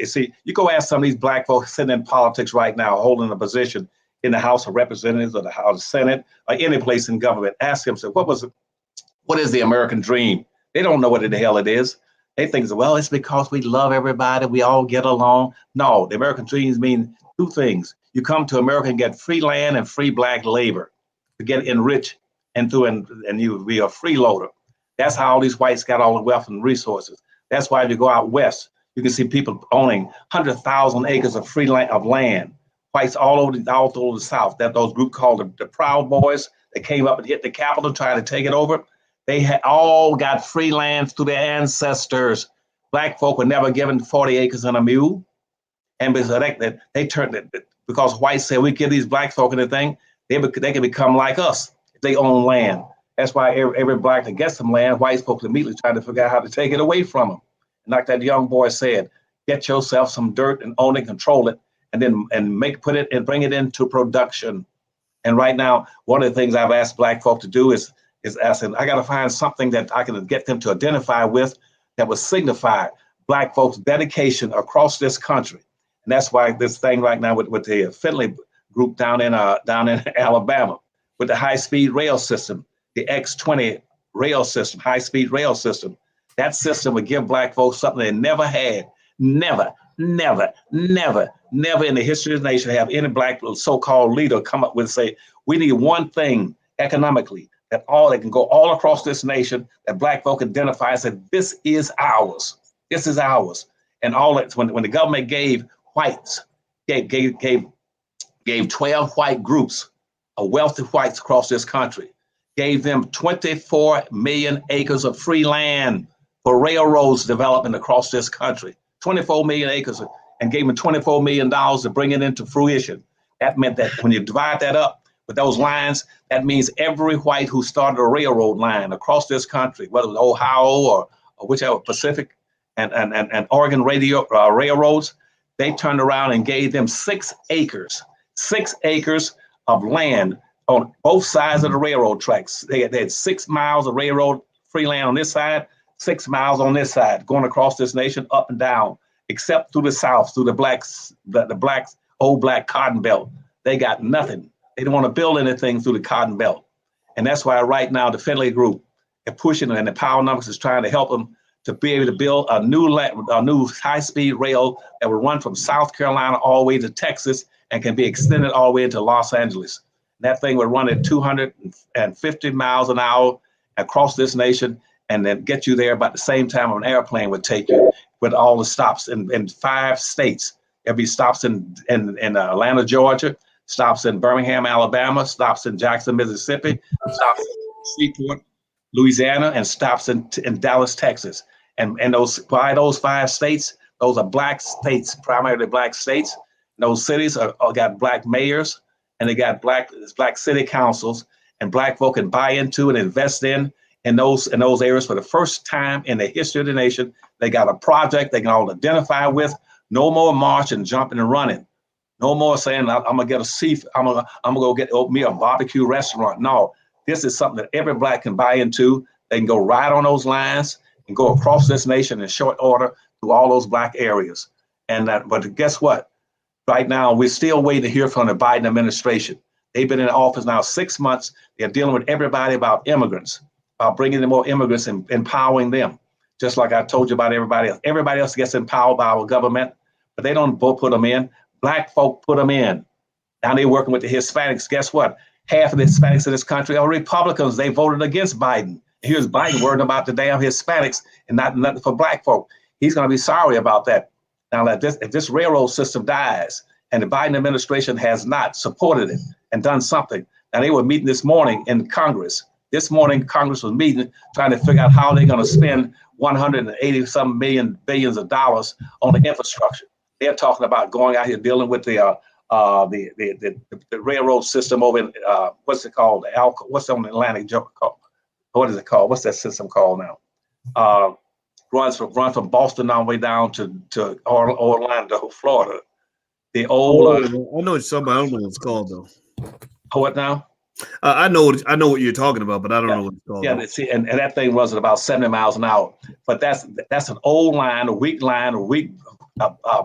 See, you go ask some of these black folks sitting in politics right now, holding a position in the House of Representatives or the House of Senate or any place in government. Ask them, so what is the American dream? They don't know what the hell it is. They think, well, it's because we love everybody, we all get along. No, the American dreams mean two things. You come to America and get free land and free black labor to get enriched and you be a freeloader. That's how all these whites got all the wealth and resources. That's why if you go out west, you can see people owning 100,000 acres of free land, whites all over the South. That those group called the Proud Boys, they came up and hit the Capitol, tried to take it over. They had all got free lands through their ancestors. Black folk were never given 40 acres and a mule. And they turned it, because whites said we give these black folk anything, they can become like us if they own land. That's why every black that gets some land, white folks immediately trying to figure out how to take it away from them. And like that young boy said, get yourself some dirt and own it, control it, and then put it and bring it into production. And right now, one of the things I've asked black folk to do is asking, I got to find something that I can get them to identify with that would signify black folks' dedication across this country. And that's why this thing right now with the Finley group down in Alabama, with the high-speed rail system, the X20 rail system, high-speed rail system, that system would give black folks something they never had. Never in the history of the nation have any black so-called leader come up with and say, we need one thing economically that can go all across this nation that black folk identify and say, this is ours. This is ours. And all that when the government gave whites, gave 12 white groups of wealthy whites across this country, gave them 24 million acres of free land for railroads development across this country. 24 million acres, and gave them $24 million to bring it into fruition. That meant that when you divide that up with those lines, that means every white who started a railroad line across this country, whether it was Ohio or whichever, Pacific and Oregon railroads, they turned around and gave them 6 acres of land on both sides of the railroad tracks. They had 6 miles of railroad free land on this side, 6 miles on this side, going across this nation up and down, except through the South, through the old black cotton belt. They got nothing. They don't want to build anything through the cotton belt. And that's why right now the Finley group are pushing, and the Power Numbers is trying to help them to be able to build a new high-speed rail that will run from South Carolina all the way to Texas and can be extended all the way into Los Angeles. That thing would run at 250 miles an hour across this nation, and then get you there about the same time an airplane would take you, with all the stops in 5 states. There'll be stops in Atlanta, Georgia, stops in Birmingham, Alabama, stops in Jackson, Mississippi, stops in Freeport, Louisiana, and stops in Dallas, Texas. And those 5 states, those are black states, primarily black states. Those cities got black mayors, and they got black city councils, and black folk can buy into and invest in those areas for the first time in the history of the nation. They got a project they can all identify with. No more marching, jumping, and running. No more saying, I'm gonna get I'm gonna go get me a barbecue restaurant. No, this is something that every black can buy into. They can go right on those lines and go across this nation in short order to all those black areas. But guess what? Right now, we're still waiting to hear from the Biden administration. They've been in office now 6 months. They're dealing with everybody about immigrants, about bringing in more immigrants and empowering them. Just like I told you about everybody else. Everybody else gets empowered by our government, but they don't both put them in. Black folk put them in. Now they're working with the Hispanics. Guess what? Half of the Hispanics in this country are Republicans. They voted against Biden. Here's Biden worrying about the damn Hispanics and nothing for black folk. He's going to be sorry about that. Now, if this railroad system dies and the Biden administration has not supported it and done something, and they were meeting this morning in Congress. This morning, Congress was meeting, trying to figure out how they're going to spend 180-some billions of dollars on the infrastructure. They're talking about going out here dealing with the railroad system over in what's it called? What's on the Atlantic? What is it called? What's that system called now? Runs from Boston all the way down to Orlando, Florida. The old. I know it's something. I don't know what it's called though. What now? I know what you're talking about, but I don't know what it's called. Yeah, see, and that thing runs at about 70 miles an hour. But that's an old line, a weak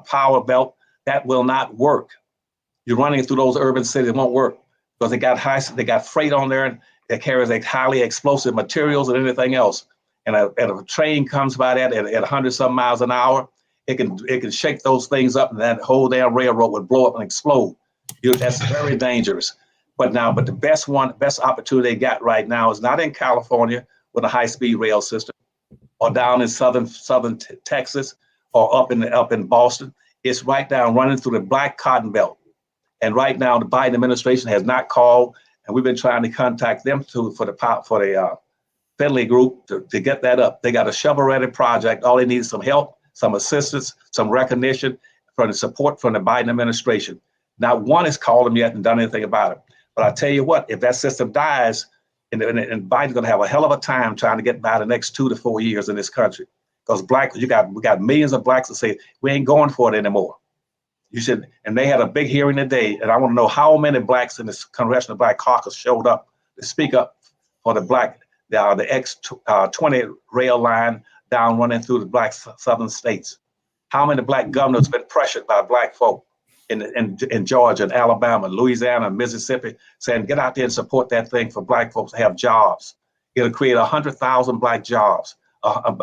power belt that will not work. You're running through those urban cities, it won't work because they got freight on there that carries like highly explosive materials and anything else. And if a train comes by that at 100-some miles an hour, it can shake those things up, and that whole damn railroad would blow up and explode. That's very dangerous. But the best opportunity they got right now is not in California with a high-speed rail system, or down in southern Texas, or up in Boston. It's right down running through the black cotton belt. And right now, the Biden administration has not called, and we've been trying to contact them for the Finley group to get that up. They got a shovel-ready project. All they need is some help, some assistance, some recognition from the support from the Biden administration. Not one has called them yet and done anything about it. But I tell you what, if that system dies, and Biden's going to have a hell of a time trying to get by the next 2 to 4 years in this country, because we got millions of blacks that say we ain't going for it anymore. You should, and they had a big hearing today, and I want to know how many blacks in this Congressional Black Caucus showed up to speak up for the X-20 rail line down running through the black southern states. How many black governors been pressured by black folk in Georgia and Alabama, Louisiana, Mississippi, saying get out there and support that thing for black folks to have jobs. It'll create 100,000 black jobs,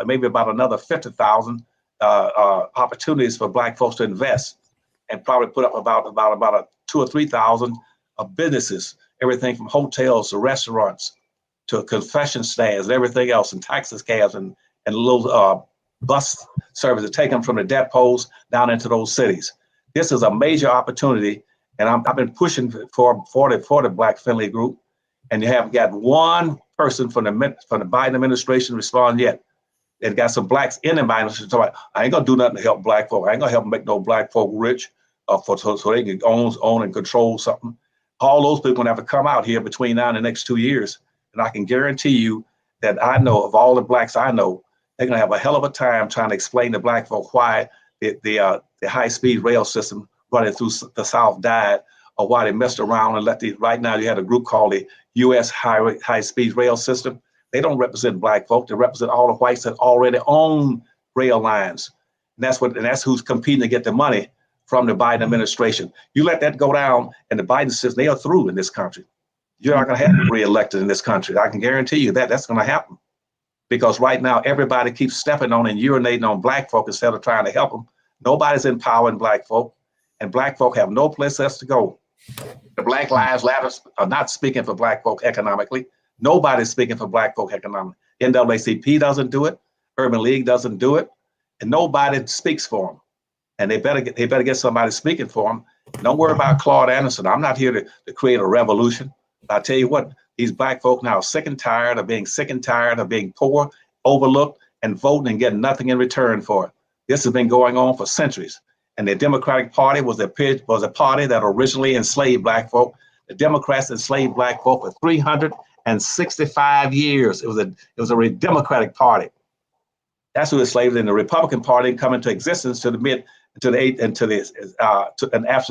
maybe about another 50,000 opportunities for black folks to invest, and probably put up about 2,000 or 3,000 businesses, everything from hotels to restaurants to confession stands and everything else, and taxi cabs and little bus services, take them from the depots down into those cities. This is a major opportunity, and I've been pushing for the Black Friendly Group, and you haven't got one person from the Biden administration respond yet. They've got some blacks in the Biden administration talking about, I ain't gonna do nothing to help black folk. I ain't gonna help make no black folk rich, so they can own and control something. All those people gonna have to come out here between now and the next 2 years, and I can guarantee you that I know of all the blacks I know, they're gonna have a hell of a time trying to explain to black folk why the high-speed rail system running through the South died, or why they messed around and right now you had a group called the U.S. high-speed rail system. They don't represent black folk. They represent all the whites that already own rail lines. And that's who's competing to get the money from the Biden administration. You let that go down, and the Biden system, they are through in this country. You're not going to have them reelected in this country. I can guarantee you that's going to happen. Because right now, everybody keeps stepping on and urinating on black folk instead of trying to help them. Nobody's empowering black folk, and black folk have no place else to go. The Black Lives Matter are not speaking for black folk economically. Nobody's speaking for black folk economically. NAACP doesn't do it. Urban League doesn't do it. And nobody speaks for them. And they better get somebody speaking for them. Don't worry about Claud Anderson. I'm not here to create a revolution. I tell you what, these black folk now are sick and tired of being poor, overlooked, and voting and getting nothing in return for it. This has been going on for centuries. And the Democratic Party was a party that originally enslaved black folk. The Democrats enslaved black folk for 365 years. It was a Democratic Party. That's who enslaved. And the Republican Party come into existence and after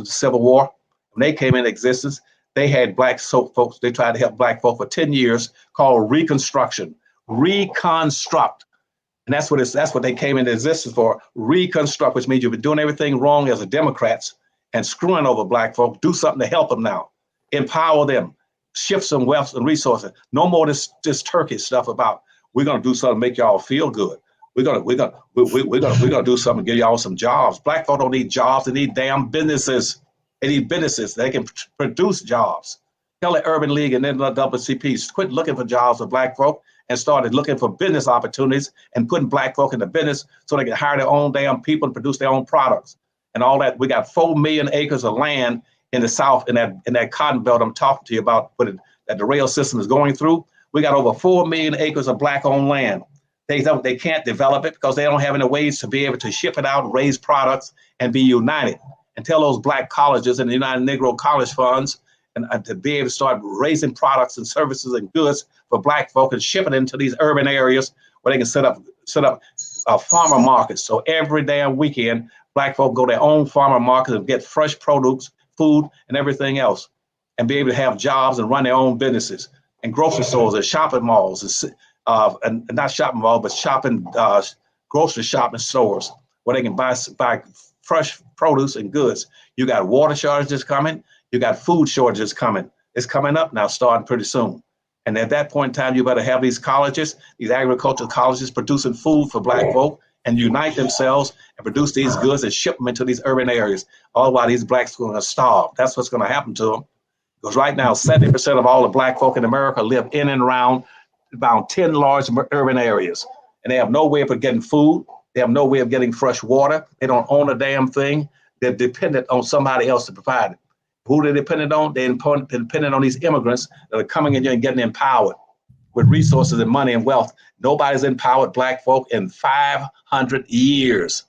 the Civil War, when they came into existence, they had black folks. They tried to help black folk for 10 years, called Reconstruction. Reconstruct. And that's what they came into existence for. Reconstruct, which means you've been doing everything wrong as a Democrats and screwing over black folk. Do something to help them now. Empower them. Shift some wealth and resources. No more this Turkish stuff about we're gonna do something to make y'all feel good. We're gonna do something to give y'all some jobs. Black folk don't need jobs. They need damn businesses. They need businesses. They can produce jobs. Tell the Urban League and then the WCPs quit looking for jobs for black folk and started looking for business opportunities and putting black folk into business so they can hire their own damn people and produce their own products and all that. We got 4 million acres of land in the South in that cotton belt I'm talking to you about that the rail system is going through. We got over 4 million acres of black-owned land. They can't develop it because they don't have any ways to be able to ship it out, raise products, and be united. And tell those black colleges and the United Negro College Funds and to be able to start raising products and services and goods for black folk and shipping into these urban areas where they can set up farmer markets. So every damn weekend, black folk go to their own farmer markets and get fresh produce, food, and everything else, and be able to have jobs and run their own businesses and grocery stores and shopping malls and not shopping malls, but grocery shopping stores where they can buy fresh produce and goods. You got water shortages coming. You got food shortages coming. It's coming up now, starting pretty soon. And at that point in time, you better have these colleges, these agricultural colleges producing food for black folk and unite themselves and produce these goods and ship them into these urban areas. All while these blacks are going to starve. That's what's going to happen to them. Because right now, 70% of all the black folk in America live in and around about 10 large urban areas. And they have no way of getting food. They have no way of getting fresh water. They don't own a damn thing. They're dependent on somebody else to provide it. Who they're dependent on? They're dependent on these immigrants that are coming in here and getting empowered with resources and money and wealth. Nobody's empowered black folk in 500 years.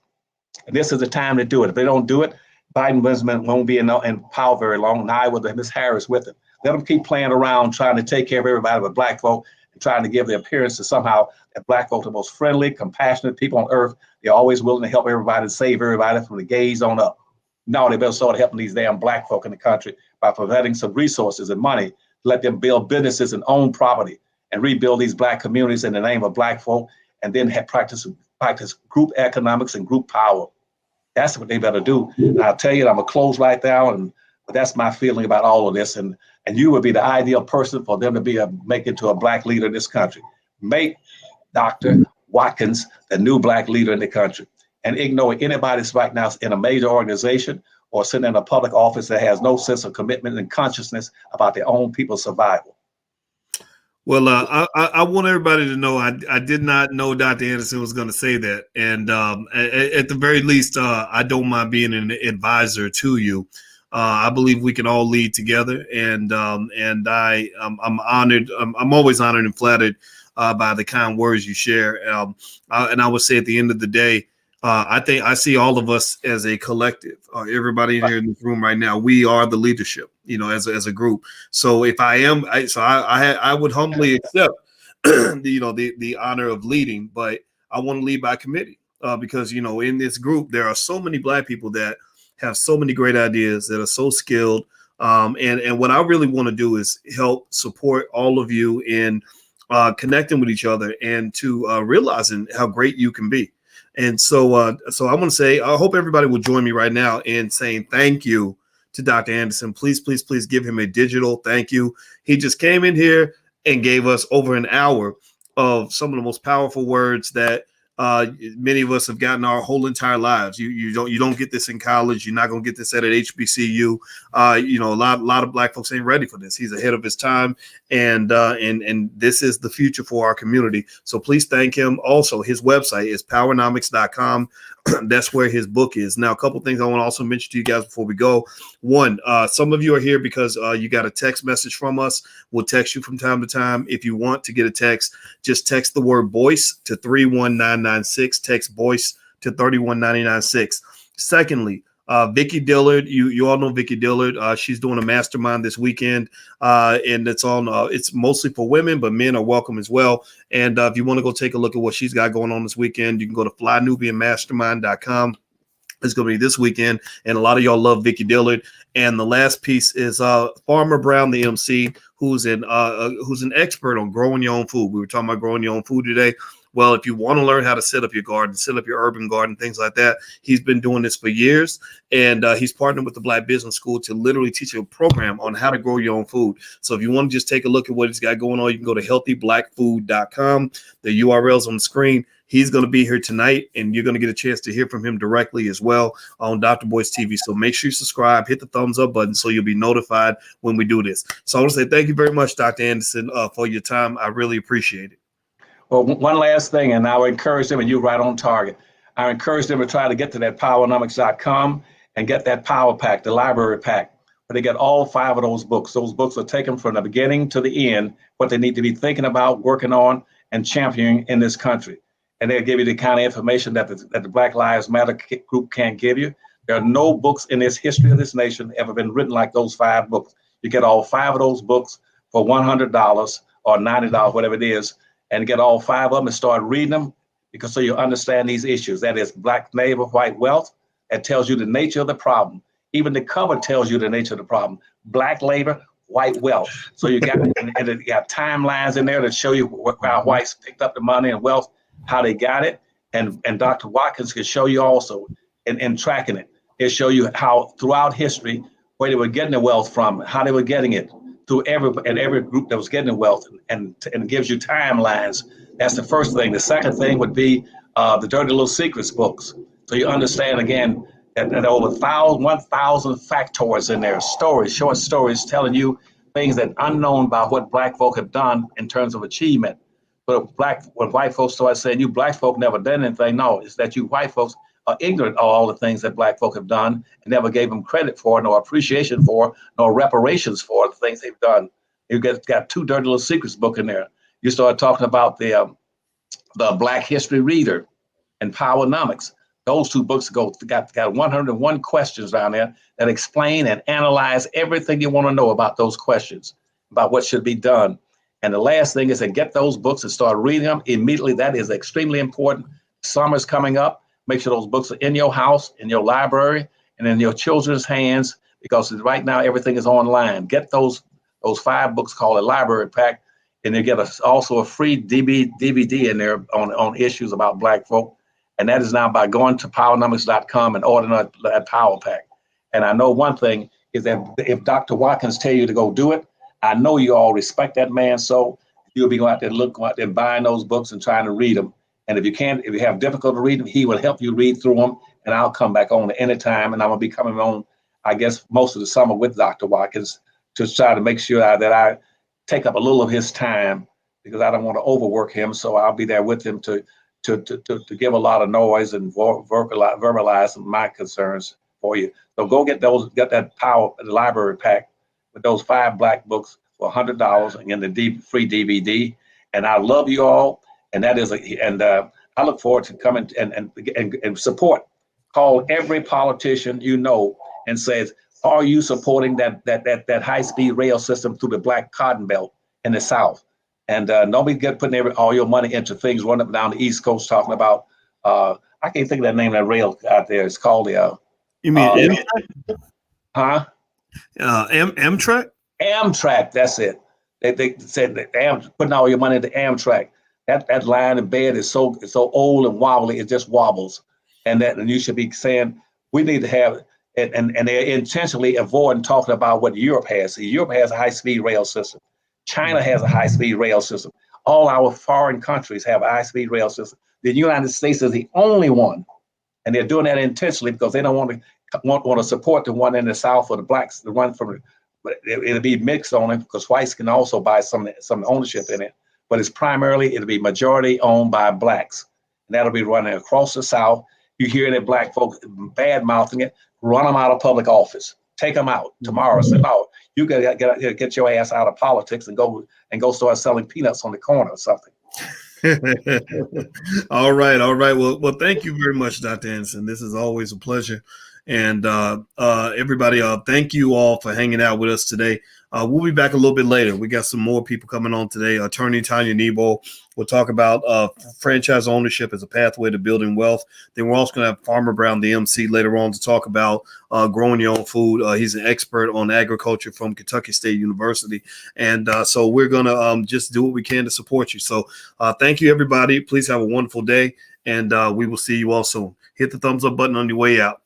And this is the time to do it. If they don't do it, Biden won't be in power very long, neither will Ms. Harris with it. Let them keep playing around trying to take care of everybody but black folk and trying to give the appearance that somehow that black folk are the most friendly, compassionate people on earth. They're always willing to help everybody and save everybody from the gays on up. No, they better start helping these damn black folk in the country by providing some resources and money to let them build businesses and own property and rebuild these black communities in the name of black folk, and then practice group economics and group power. That's what they better do. And I'll tell you, I'm gonna close right now, but that's my feeling about all of this. And you would be the ideal person for them to make into a black leader in this country. Make Dr. Watkins the new black leader in the country, and ignore anybody that's right now in a major organization or sitting in a public office that has no sense of commitment and consciousness about their own people's survival. Well, I want everybody to know I did not know Dr. Anderson was going to say that, and at the very least, I don't mind being an advisor to you. I believe we can all lead together, and I'm honored. I'm always honored and flattered by the kind words you share. And I would say at the end of the day, I think I see all of us as a collective. Everybody in here in this room right now, we are the leadership, as a group. So if I would humbly accept, the honor of leading, but I want to lead by committee because, in this group, there are so many black people that have so many great ideas that are so skilled. And what I really want to do is help support all of you in connecting with each other and to realizing how great you can be. And so I want to say, I hope everybody will join me right now in saying thank you to Dr. Anderson. Please, please, please give him a digital thank you. He just came in here and gave us over an hour of some of the most powerful words that many of us have gotten our whole entire lives. You don't get this in college. You're not going to get this at an HBCU. A lot of black folks ain't ready for this. He's ahead of his time, and this is the future for our community. So please thank him. Also, his website is powernomics.com. That's where his book is. Now, a couple things I want to also mention to you guys before we go. One, some of you are here because you got a text message from us. We'll text you from time to time. If you want to get a text, just text the word Boyce to 31996. Text Boyce to 31996. Secondly, Vicki Dillard, you all know Vicki Dillard. She's doing a mastermind this weekend, and it's mostly for women, but men are welcome as well. And if you want to go take a look at what she's got going on this weekend, you can go to flynubianmastermind.com. It's going to be this weekend, and a lot of y'all love Vicki Dillard. And the last piece is Farmer Brown, the MC, who's an expert on growing your own food. We were talking about growing your own food today. Well, if you want to learn how to set up your garden, set up your urban garden, things like that, he's been doing this for years. And he's partnered with the Black Business School to literally teach you a program on how to grow your own food. So if you want to just take a look at what he's got going on, you can go to healthyblackfood.com. The URL's on the screen. He's going to be here tonight, and you're going to get a chance to hear from him directly as well on Dr. Boyce TV. So make sure you subscribe, hit the thumbs up button so you'll be notified when we do this. So I want to say thank you very much, Dr. Anderson, for your time. I really appreciate it. Well, one last thing, and I would encourage them, and you're right on target. I encourage them to try to get to that powernomics.com and get that power pack, the library pack, where they get all 5 of those books. Those books are taken from the beginning to the end, what they need to be thinking about, working on, and championing in this country. And they'll give you the kind of information that the Black Lives Matter group can't give you. There are no books in this history of this nation ever been written like those 5 books. You get all 5 of those books for $100 or $90, whatever it is, and get all 5 of them and start reading them, because so you understand these issues. That is black labor, white wealth. That tells you the nature of the problem. Even the cover tells you the nature of the problem. Black labor, white wealth. So you got timelines in there that show you how whites picked up the money and wealth, how they got it. And Dr. Watkins can show you also in tracking it. He'll show you how throughout history, where they were getting the wealth from, how they were getting it through every group that was getting the wealth, and gives you timelines. That's the first thing. The second thing would be the Dirty Little Secrets books. So you understand again that over 1,000 factoids in there, stories, short stories telling you things that unknown about what black folk have done in terms of achievement. But when white folks start saying you black folk never done anything, no, it's that you white folks are ignorant of all the things that black folk have done and never gave them credit for, nor appreciation for, nor reparations for the things they've done. You got 2 Dirty Little Secrets book in there. You start talking about the Black History Reader and Powernomics. Those two books got 101 questions down there that explain and analyze everything you want to know about those questions, about what should be done. And the last thing is to get those books and start reading them immediately. That is extremely important. Summer's coming up. Make sure those books are in your house, in your library, and in your children's hands, because right now everything is online. Get those 5 books called a library pack, and they get also a free DVD in there on issues about Black folk. And that is now by going to powernomics.com and ordering that power pack. And I know one thing is that if Dr. Watkins tell you to go do it, I know you all respect that man, so you'll be going out there buying those books and trying to read them. And if you have difficulty reading them, he will help you read through them, and I'll come back on at any time. And I'm gonna be coming on, I guess, most of the summer with Dr. Watkins to try to make sure that I take up a little of his time, because I don't want to overwork him. So I'll be there with him to give a lot of noise and verbalize my concerns for you. So go get that the library pack with those 5 Black books for $100 and get the free DVD. And I love you all. And that is I look forward to coming and support. Call every politician you know and says, are you supporting that high-speed rail system through the Black Cotton Belt in the South? And don't be putting all your money into things running up down the East Coast talking about, I can't think of that name of that rail out there. It's called the you mean Amtrak? Amtrak, that's it. They said that putting all your money into Amtrak. That line in bed is so old and wobbly, it just wobbles. And you should be saying we need to have, and they're intentionally avoiding talking about what Europe has. See, Europe has a high-speed rail system. China has a high-speed rail system. All our foreign countries have a high-speed rail system. The United States is the only one, and they're doing that intentionally because they don't want to support the one in the South or the Blacks, the one from. But it'll be mixed on it because whites can also buy some ownership in it. But it'll be majority owned by Blacks, and that'll be running across the South. You hear that Black folks bad mouthing it, run them out of public office, take them out tomorrow. Say, no, you gotta get your ass out of politics and go start selling peanuts on the corner or something. All right. Well, thank you very much, Dr. Anderson. This is always a pleasure. And everybody, thank you all for hanging out with us today. We'll be back a little bit later. We got some more people coming on today. Attorney Tanya Nebo will talk about franchise ownership as a pathway to building wealth. Then we're also going to have Farmer Brown, the MC, later on to talk about growing your own food. He's an expert on agriculture from Kentucky State University. And so we're going to just do what we can to support you. So thank you, everybody. Please have a wonderful day. And we will see you all soon. Hit the thumbs up button on your way out.